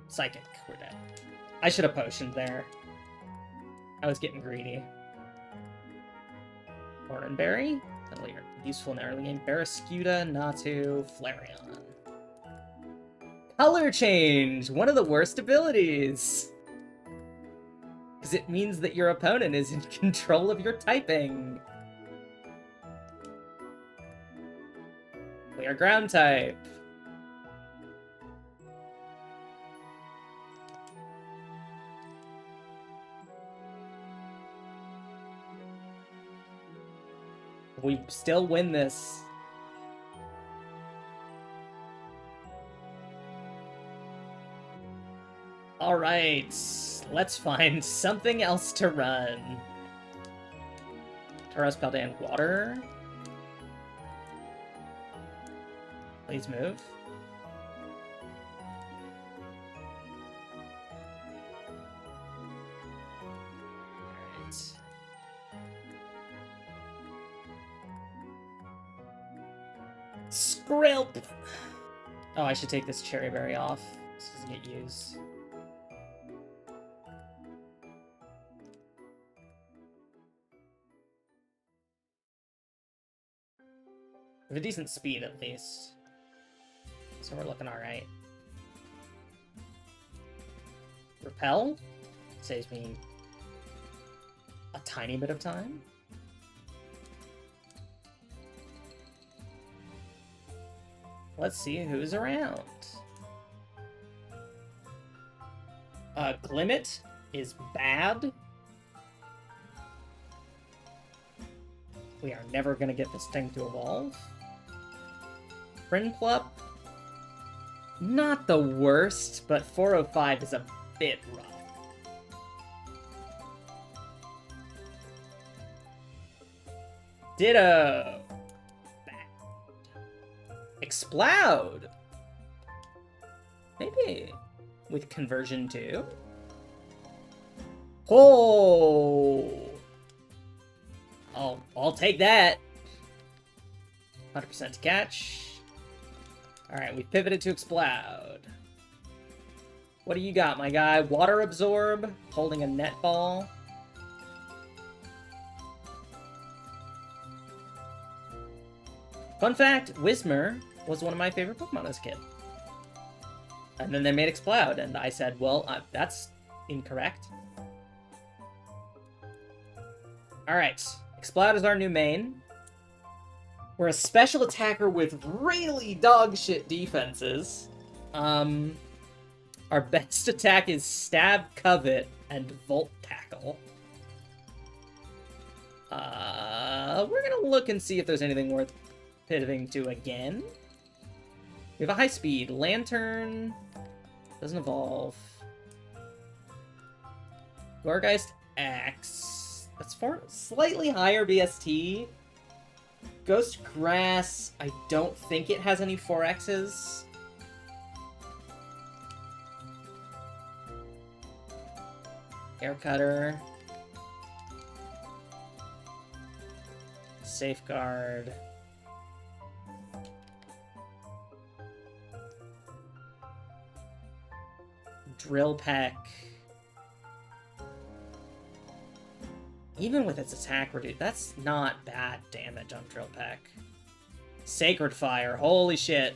Psychic. We're dead. I should have potioned there. I was getting greedy. Oranberry. Totally useful in early game. Barraskewda, Natu, Flareon. Color change! One of the worst abilities! Because it means that your opponent is in control of your typing. We are ground type. We still win this. Alright, let's find something else to run. Tauros, Paldean, Water. Please move. Alright. Skrilp! Oh, I should take this cherry berry off. This doesn't get used. We have a decent speed, at least. So we're looking alright. Repel? Saves me a tiny bit of time. Let's see who's around. Glimmet is bad. We are never gonna get this thing to evolve. Prinplup. Not the worst, but 405 is a bit rough. Ditto. Exploud! Maybe with conversion too? Oh! I'll take that. 100% to catch. Alright, we pivoted to Exploud. What do you got, my guy? Water Absorb, holding a netball. Fun fact, Whismur was one of my favorite Pokemon as a kid. And then they made Exploud, and I said, well, that's incorrect. Alright, Exploud is our new main. We're a special attacker with really dog shit defenses. Our best attack is Stab, Covet, and Volt Tackle. We're gonna look and see if there's anything worth pivoting to again. We have a high speed. Lantern. Doesn't evolve. Gorgeist X. That's for slightly higher BST. Ghost Grass. I don't think it has any 4Xs. Air Cutter. Safeguard. Drill Peck. Even with its attack reduce, that's not bad damage on Drill Peck. Sacred Fire, holy shit.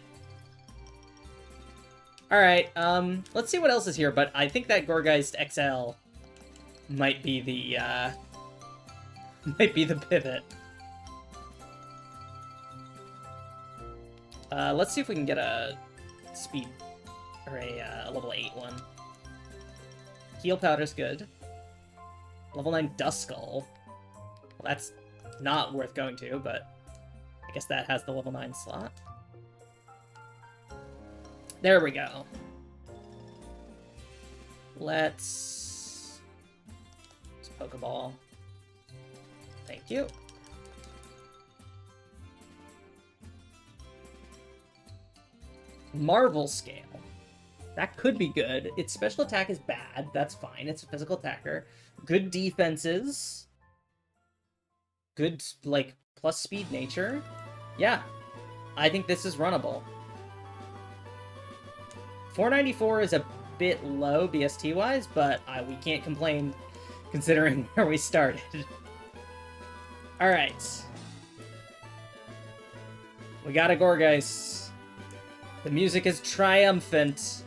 Alright, let's see what else is here, but I think that Gorgeist XL might be the, pivot. Let's see if we can get a speed, or a level 8 one. Heal Powder's good. Level 9 Duskull. Well, that's not worth going to, but I guess that has the level 9 slot. There we go. Let's Pokeball. Thank you. Marvel Scale. That could be good. Its special attack is bad. That's fine. It's a physical attacker. Good defenses. Good, like, plus speed nature. Yeah. I think this is runnable. 494 is a bit low BST-wise, but we can't complain considering where we started. Alright. We got a Gorgeist. The music is triumphant.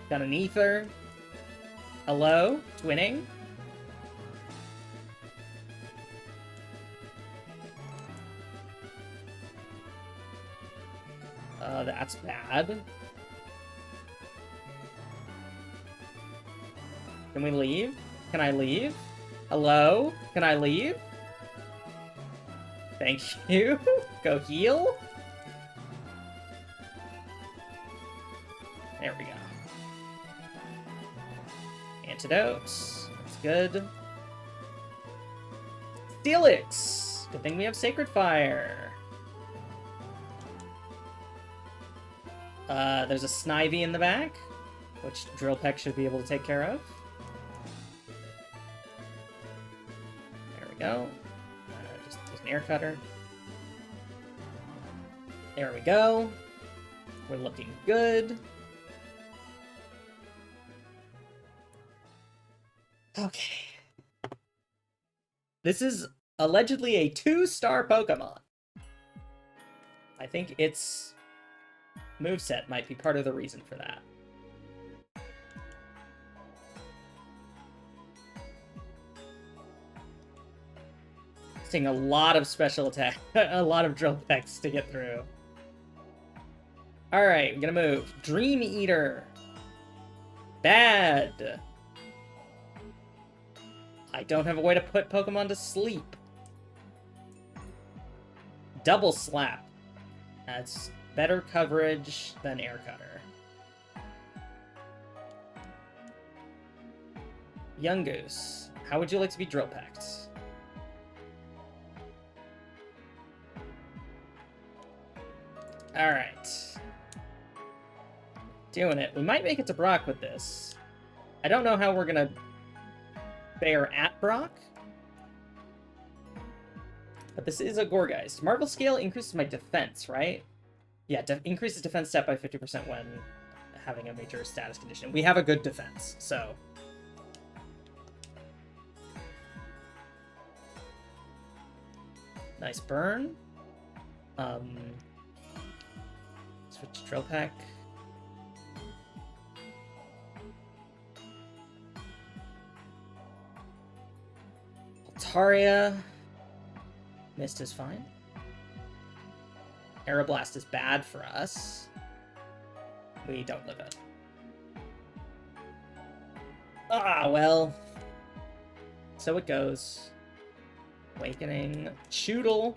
Got an Ether. Hello? Twinning? That's bad. Can we leave? Can I leave? Hello? Can I leave? Thank you. Go heal. There we go. Antidotes. That's good. Steelix. Good thing we have Sacred Fire. There's a Snivy in the back, which Drill Peck should be able to take care of. There we go. Just an Air Cutter. There we go. We're looking good. Okay. This is allegedly a 2-star Pokemon. I think its moveset might be part of the reason for that. Seeing a lot of special attack, a lot of Drill Pecks to get through. Alright, I'm gonna move. Dream Eater. Bad. I don't have a way to put Pokemon to sleep. Double Slap. That's better coverage than Air Cutter. Young Goose. How would you like to be Drill Pecked? Alright. Doing it. We might make it to Brock with this. I don't know how we're gonna fare at Brock. But this is a Gorgeist. Marvel Scale increases my defense, right? Yeah, increases defense stat by 50% when having a major status condition. We have a good defense, so... Nice burn. Switch to Drill Peck. Altaria. Mist is fine. Aeroblast is bad for us. We don't live it. Ah, well. So it goes. Awakening. Choodle.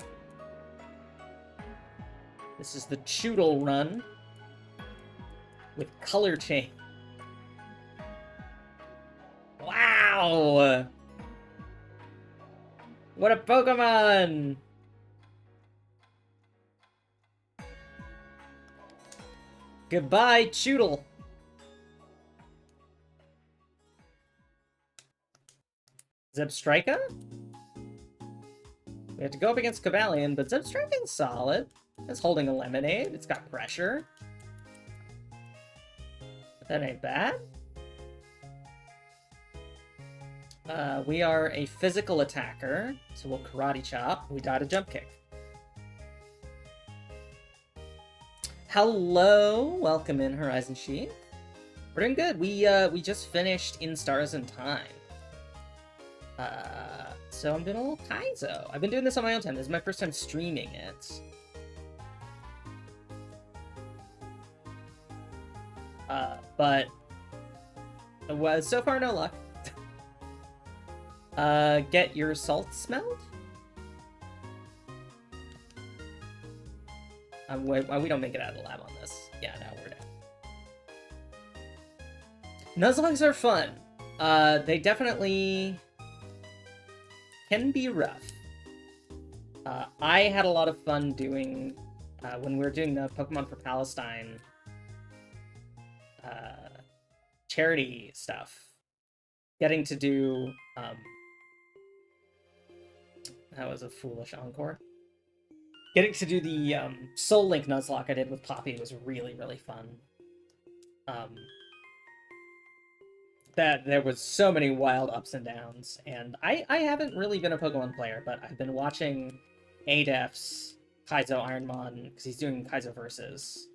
This is the Choodle run. With color change. Wow! What a Pokemon! Goodbye, Choodle! Zebstrika? We have to go up against Cavalion, but Zebstrika's solid. It's holding a Lemonade. It's got pressure. That ain't bad. We are a physical attacker, so we'll Karate Chop. We died a Jump Kick. Hello! Welcome in, Horizon Sheath. We're doing good. We just finished In Stars and Time. So I'm doing a little Kaizo. I've been doing this on my own time. This is my first time streaming it. But so far no luck. Get your salt smelled? We don't make it out of the lab on this. Yeah, no, we're dead. Nuzlockes are fun. They definitely can be rough. I had a lot of fun doing, when we were doing the Pokemon for Palestine charity stuff. Getting to do, that was a foolish encore. Getting to do the Soul Link Nuzlocke I did with Poppy was really, really fun. That there was so many wild ups and downs, and I haven't really been a Pokemon player, but I've been watching Adef's Kaizo Ironmon, because he's doing Kaizo Versus.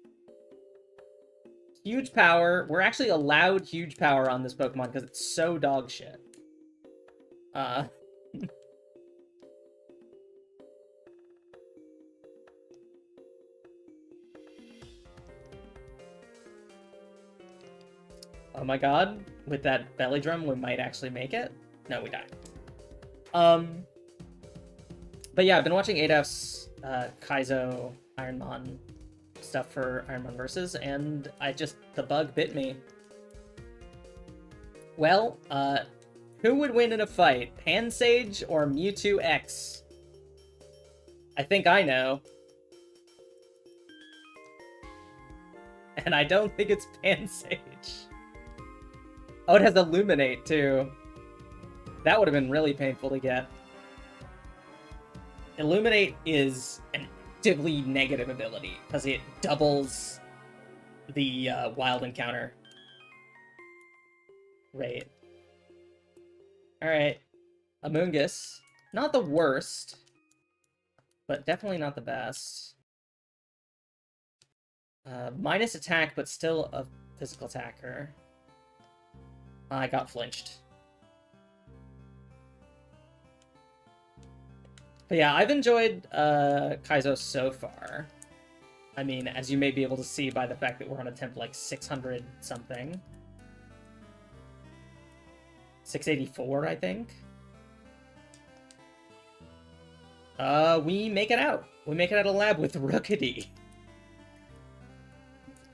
Huge power. We're actually allowed huge power on this Pokemon because it's so dog shit. Oh my god, with that belly drum, we might actually make it. No, we died. But yeah, I've been watching Adef's Kaizo Ironmon stuff for Ironmon Versus, and the bug bit me. Well, who would win in a fight? Pansage or Mewtwo X? I think I know. And I don't think it's Pansage. Oh, it has Illuminate, too. That would have been really painful to get. Illuminate is an actively negative ability, because it doubles the wild encounter rate. Alright. Amoonguss. Not the worst, but definitely not the best. Minus attack, but still a physical attacker. I got flinched. But yeah, I've enjoyed Kaizo so far. I mean, as you may be able to see by the fact that we're on attempt like 600 something. 684, I think. We make it out. We make it out of the lab with Rookity.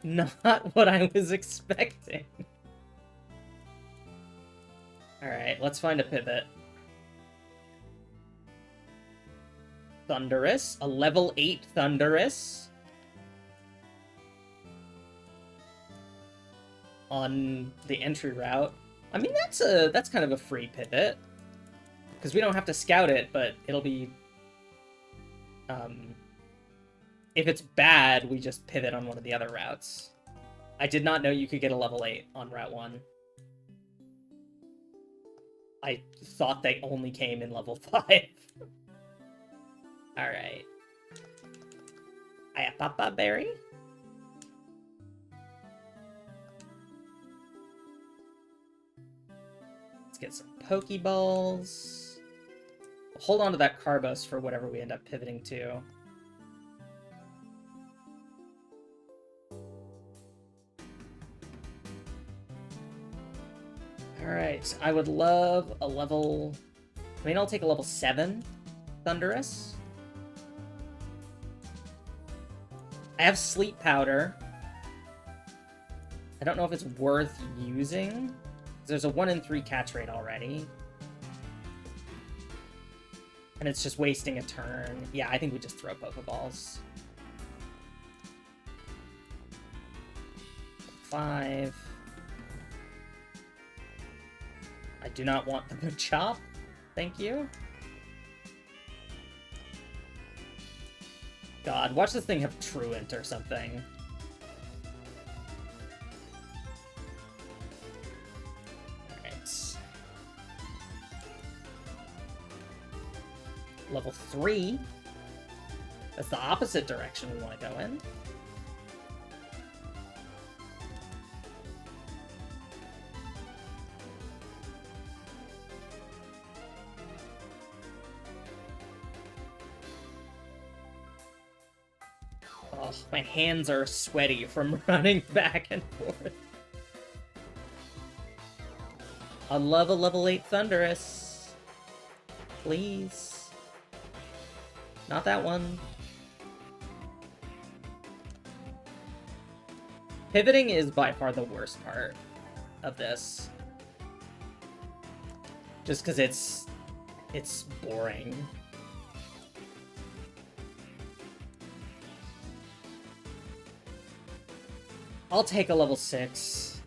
Not what I was expecting. Alright, let's find a pivot. Thundurus, a level 8 Thundurus. On the entry route. I mean, that's kind of a free pivot. Because we don't have to scout it, but it'll be... if it's bad, we just pivot on one of the other routes. I did not know you could get a level 8 on Route 1. I thought they only came in level 5. Alright. Ayapapa Berry? Let's get some Pokeballs. hold on to that Carbos for whatever we end up pivoting to. Alright, I would love a level... I mean, I'll take a level 7 Thunderous. I have Sleep Powder. I don't know if it's worth using. There's a 1 in 3 catch rate already. And it's just wasting a turn. Yeah, I think we just throw Pokeballs. 5. I do not want the Chop. Thank you. God, watch this thing have Truant or something. Alright. Level 3. That's the opposite direction we want to go in. Oh, my hands are sweaty from running back and forth. I'd love a level 8 Thunderous. Please. Not that one. Pivoting is by far the worst part of this. Just because it's boring. I'll take a level 6.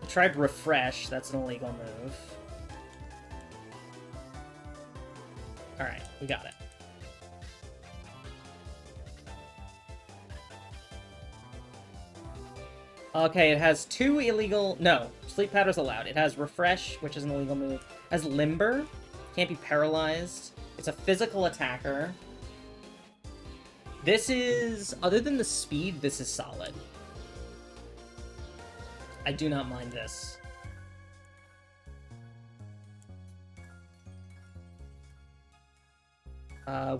I tried Refresh, that's an illegal move. Alright, we got it. Okay, it has 2 illegal... No, Sleep Powder's allowed. It has Refresh, which is an illegal move. It has Limber, can't be paralyzed. It's a physical attacker. This is, other than the speed, this is solid. I do not mind this.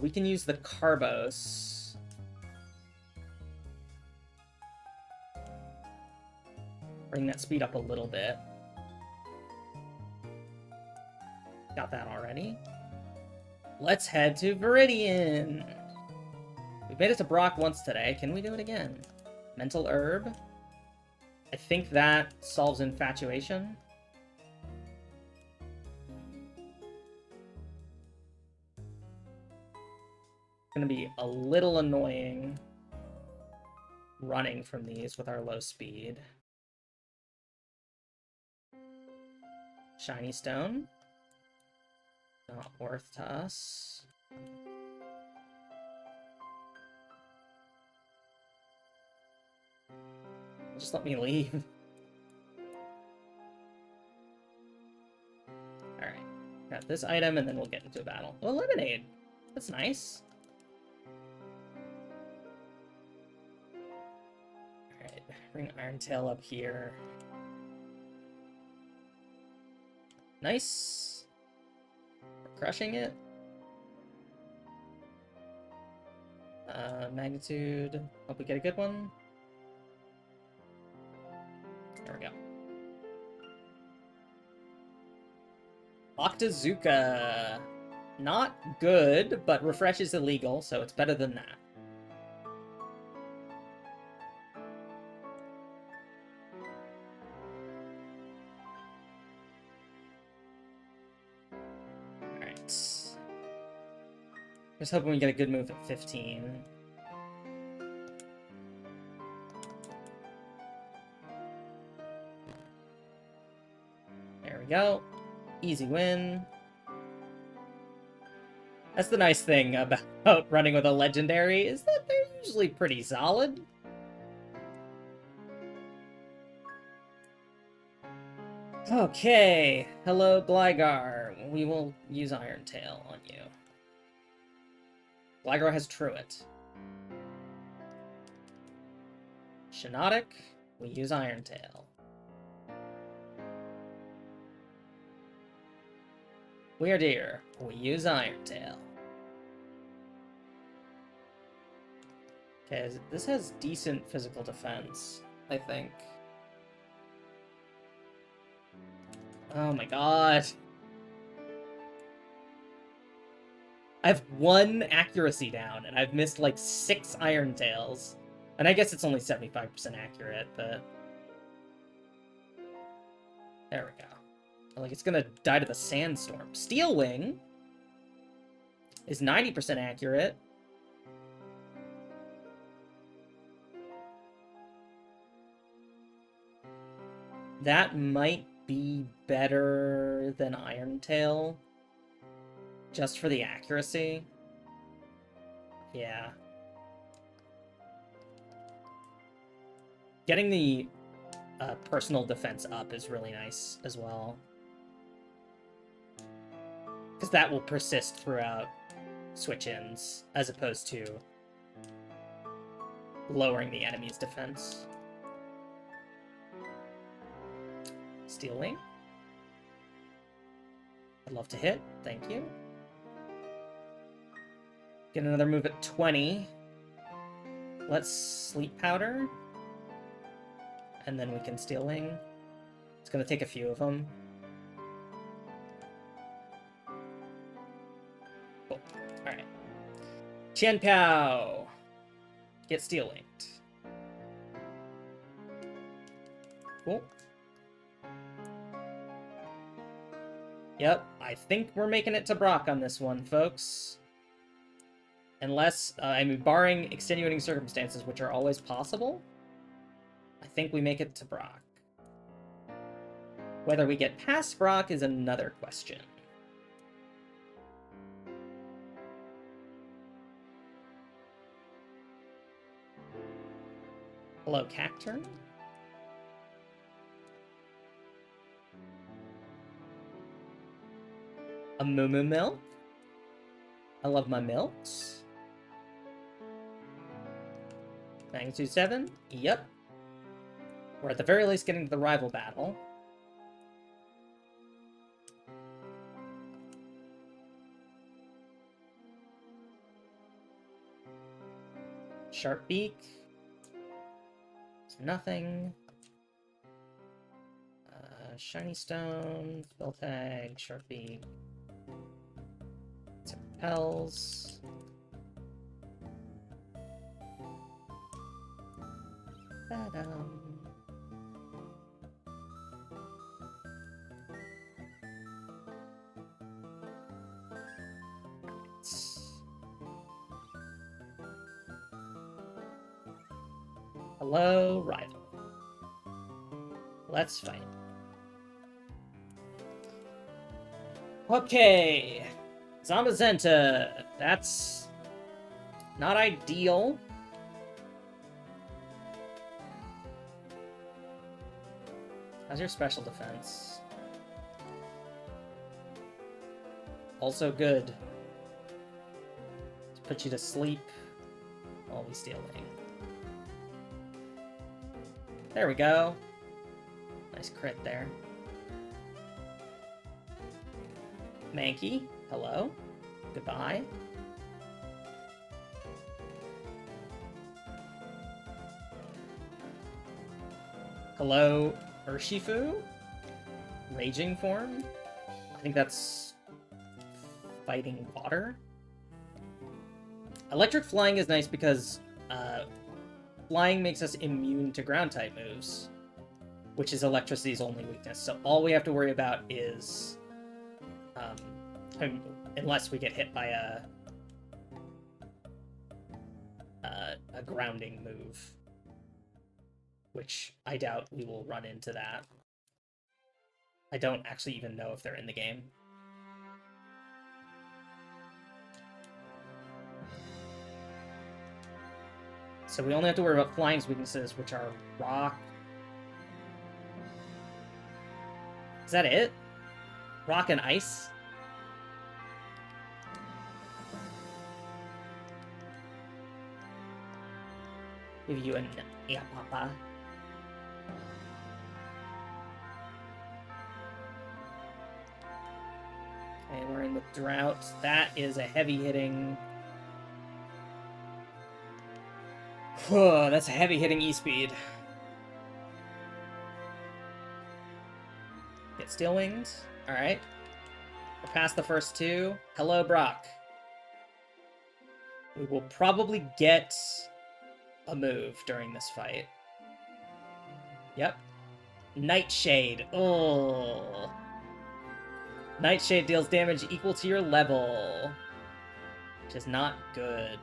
We can use the Carbos. Bring that speed up a little bit. Got that already. Let's head to Viridian. We've made it to Brock once today. Can we do it again? Mental Herb. I think that solves Infatuation. It's gonna be a little annoying running from these with our low speed. Shiny Stone. Not worth to us. Just let me leave. Alright. Got this item, and then we'll get into a battle. Oh, Lemonade! That's nice. Alright, bring Irontail up here. Nice. We're crushing it. Magnitude. Hope we get a good one. There we go. Octazooka. Not good, but Refresh is illegal, so it's better than that. Alright. Just hoping we get a good move at 15. There we go. Easy win. That's the nice thing about running with a legendary, is that they're usually pretty solid. Okay. Hello, Gligar. We will use Irontail on you. Gligar has Truant. Shiinotic, we use Irontail. Weird here. We use Iron Tail. Okay, this has decent physical defense, I think. Oh my god. I have 1 accuracy down, and I've missed like 6 Iron Tails. And I guess it's only 75% accurate, but... There we go. Like, it's gonna die to the sandstorm. Steel Wing is 90% accurate. That might be better than Iron Tail. Just for the accuracy. Yeah. Getting the personal defense up is really nice as well. Because that will persist throughout switch-ins, as opposed to lowering the enemy's defense. Steel Wing. I'd love to hit. Thank you. Get another move at 20. Let's Sleep Powder. And then we can Steel Wing. It's going to take a few of them. Cool. Alright. Qian Pao. Get Steel Winged. Cool. Yep, I think we're making it to Brock on this one, folks. Unless, I mean, barring extenuating circumstances, which are always possible, I think we make it to Brock. Whether we get past Brock is another question. Hello, Cacturn. A Moo Moo Milk. I love my milks. Magnitude 7. Yep. We're at the very least getting to the rival battle. Sharp Beak. It's nothing. Shiny Stone. Spell Tag. Sharp Beak. Some repels. Ba-dum. Hello, rival. Let's fight. Okay. Zamazenta. That's not ideal. How's your special defense? Also good. Let's put you to sleep while we steal Wing. There we go. Nice crit there. Mankey, hello. Goodbye. Hello, Urshifu? Raging form? I think that's fighting water. Electric flying is nice because flying makes us immune to ground type moves, which is electricity's only weakness. So all we have to worry about is, unless we get hit by a grounding move, which I doubt we will run into that. I don't actually even know if they're in the game. So we only have to worry about flying's weaknesses, which are rock. Is that it? Rock and ice? Give you an yeah, papa. Okay, we're in with Drought. That is a heavy-hitting... Whoa, that's a heavy-hitting E-Speed. Get Steel Wings. Alright. We're past the first two. Hello, Brock. We will probably get a move during this fight. Yep. Nightshade. Oh. Nightshade deals damage equal to your level, which is not good.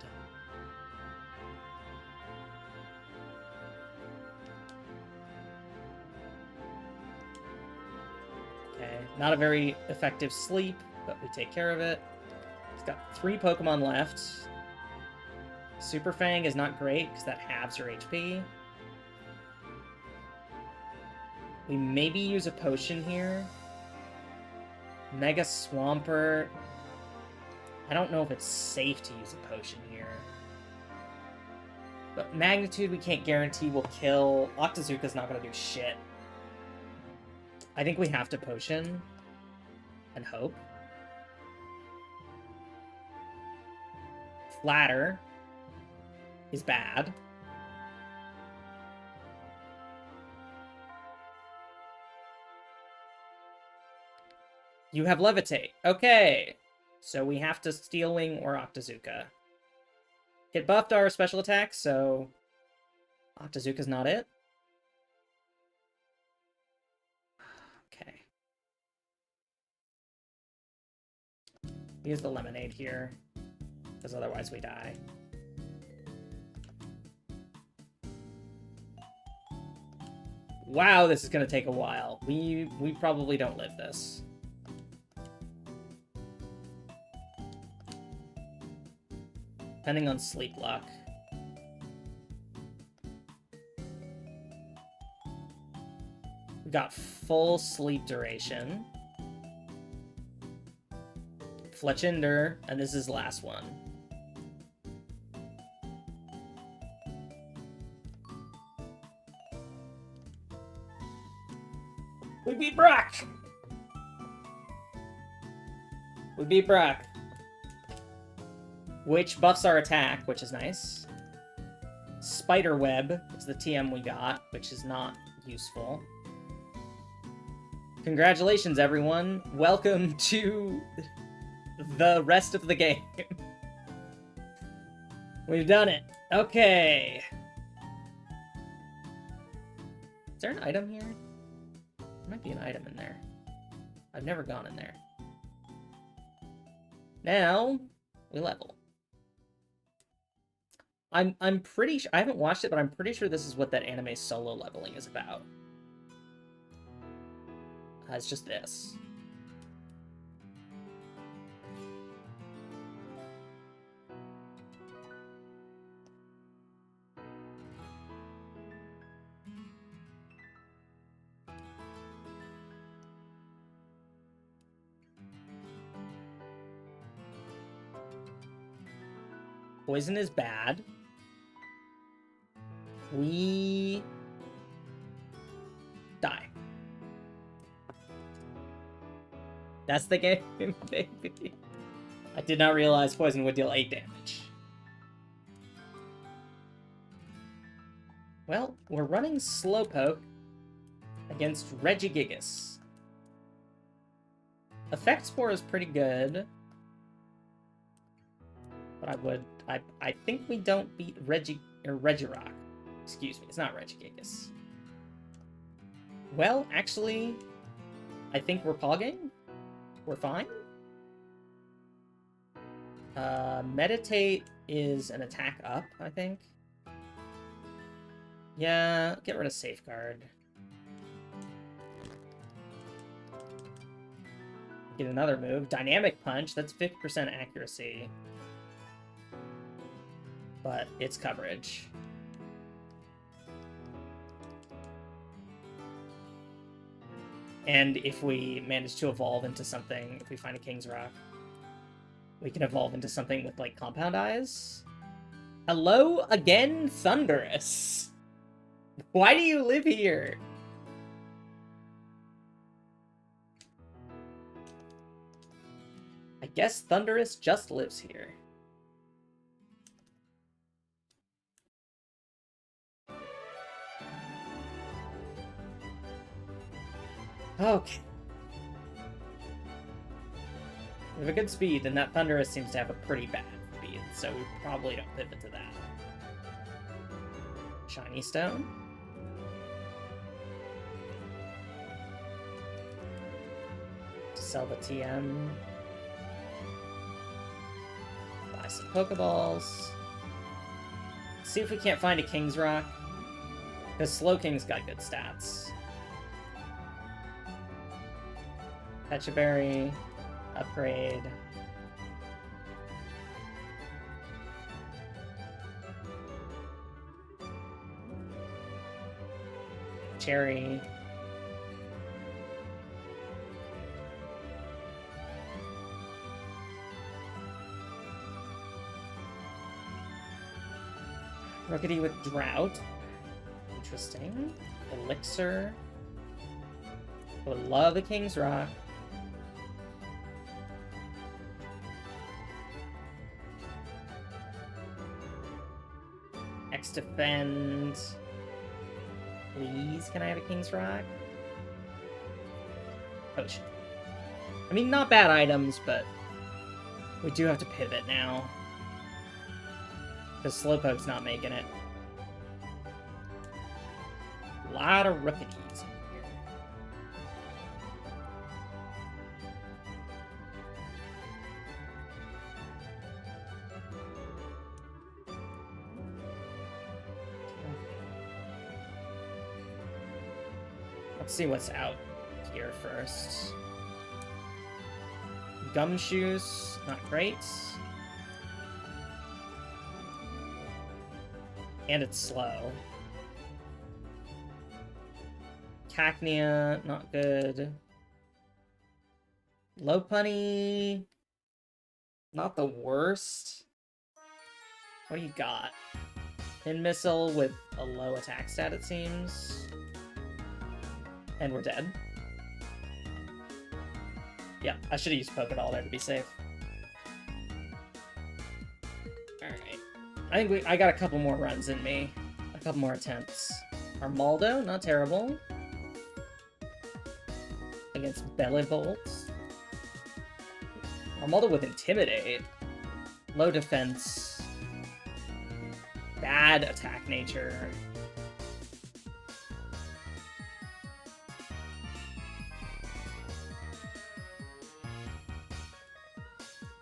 Okay, not a very effective sleep, but we take care of it. It's got 3 Pokemon left. Super Fang is not great because that halves your HP. We maybe use a potion here. Mega Swampert. I don't know if it's safe to use a potion here. But Magnitude we can't guarantee will kill. Octazooka's not going to do shit. I think we have to potion and hope. Flatter is bad. You have Levitate. Okay. So we have to Steel Wing or Octazooka. It buffed our special attack, so Octazooka's not it. Okay. Use the Lemonade here, because otherwise we die. Wow, this is going to take a while. We probably don't live this. Depending on sleep luck. We got full sleep duration. Fletchinder, and this is the last one. We beat Brock! We beat Brock. Which buffs our attack, which is nice. Spiderweb is the TM we got, which is not useful. Congratulations, everyone. Welcome to the rest of the game. We've done it. Okay. Is there an item here? There might be an item in there. I've never gone in there. Now, we level. I'm pretty sure, I haven't watched it, but I'm pretty sure this is what that anime solo leveling is about. It's just this. Poison is bad. We die. That's the game, baby. I did not realize poison would deal 8 damage. Well, we're running Slowpoke against Regigigas. Effect Spore is pretty good. But I think we don't beat Regirock. Excuse me, it's not Regigigas. Well, actually, I think we're pogging. We're fine. Meditate is an attack up, I think. Yeah, get rid of Safeguard. Get another move. Dynamic Punch, that's 50% accuracy. But it's coverage. And if we manage to evolve into something, if we find a King's Rock, we can evolve into something with, like, Compound Eyes. Hello again, Thunderous. Why do you live here? guess Thunderous just lives here. Okay. We have a good speed, and that Thunderous seems to have a pretty bad speed, so we probably don't pivot to that. Shiny Stone. Sell the TM. Buy some Pokeballs. See if we can't find a King's Rock. Because Slowking's got good stats. Fetch a Berry. Upgrade. Cherry. Rookity with Drought. Interesting. Elixir. I would love a King's Rock. X-Defend. Please, can I have a King's Rock? Potion. I mean, not bad items, but we do have to pivot now. Because Slowpoke's not making it. A lot of Rookities in here. Let's see what's out here first. Gumshoes, not great. And it's slow. Cacnea, not good. Lopunny, not the worst. What do you got? Pin Missile with a low attack stat, it seems. And we're dead. Yeah, I should have used Pokédoll there to be safe. Alright. I think I got a couple more runs in me. A couple more attempts. Armaldo, not terrible. Against Bellibolt. Armaldo with Intimidate. Low defense. Bad attack nature.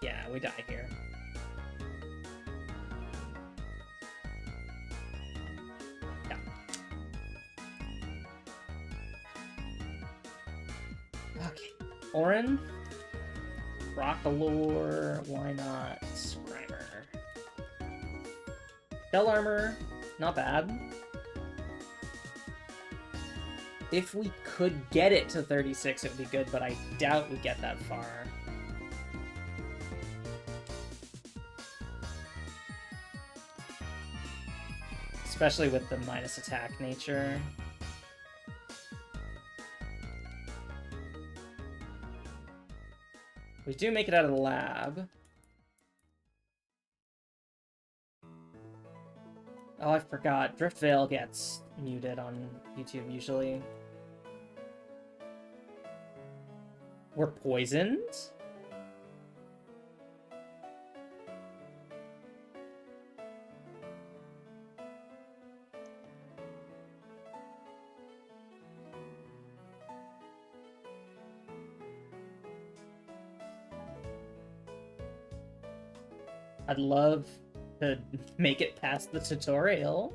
Yeah, we die here. Yeah. Okay. Orin. Rockalore. Why not? Primer. Shell Armor. Not bad. If we could get it to 36, it would be good, but I doubt we get that far. Especially with the minus attack nature. We do make it out of the lab. Oh, I forgot. Drift Veil gets muted on YouTube usually. We're poisoned? I'd love to make it past the tutorial.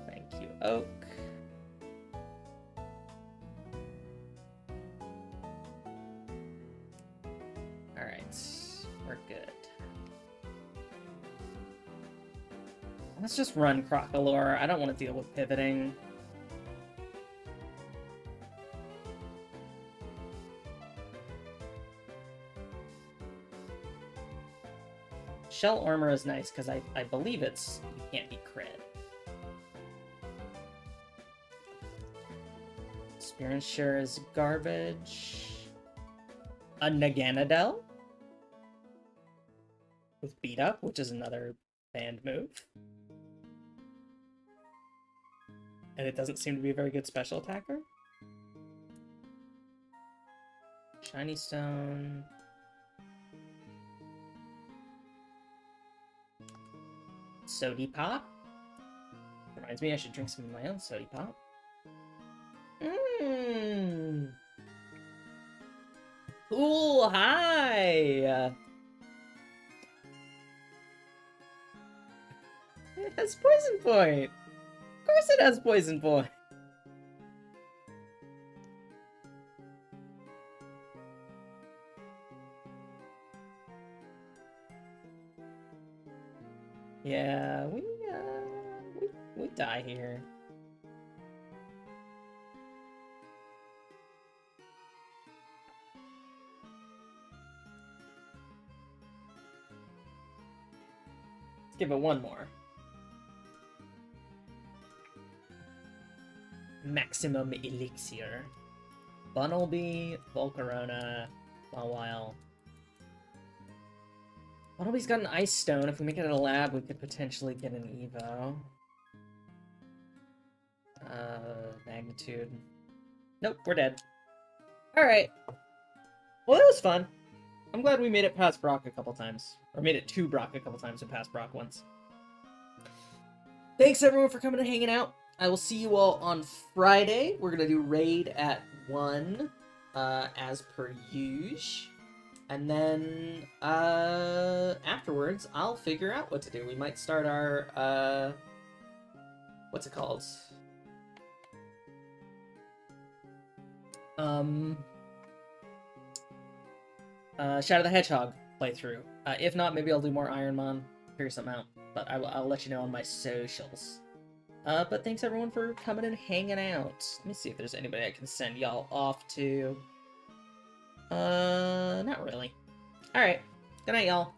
Thank you, Oak. Alright, we're good. Let's just run Crocalore. I don't want to deal with pivoting. Shell Armor is nice because I believe it's you can't be crit. Experience share is garbage. A Naganadel with beat up, which is another banned move. And it doesn't seem to be a very good special attacker. Shiny Stone. Sody Pop. Reminds me I should drink some of my own Sody Pop. Mmm. Cool, hi! It has Poison Point! Of course it has Poison Point! Yeah, we die here. Let's give it one more. Maximum Elixir. Bunnelby, Volcarona, Mawile. Bunnelby's got an Ice Stone. If we make it a lab, we could potentially get an Evo. Magnitude. Nope, we're dead. Alright. Well, that was fun. I'm glad we made it past Brock a couple times. Or made it to Brock a couple times and past Brock once. Thanks everyone for coming and hanging out. I will see you all on Friday. We're going to do raid at 1, as per usual. And then, afterwards, I'll figure out what to do. We might start our, what's it called? Shadow the Hedgehog playthrough. If not, maybe I'll do more Ironmon, figure something out. But I'll let you know on my socials. But thanks everyone for coming and hanging out. Let me see if there's anybody I can send y'all off to. Not really. Alright. Good night, y'all.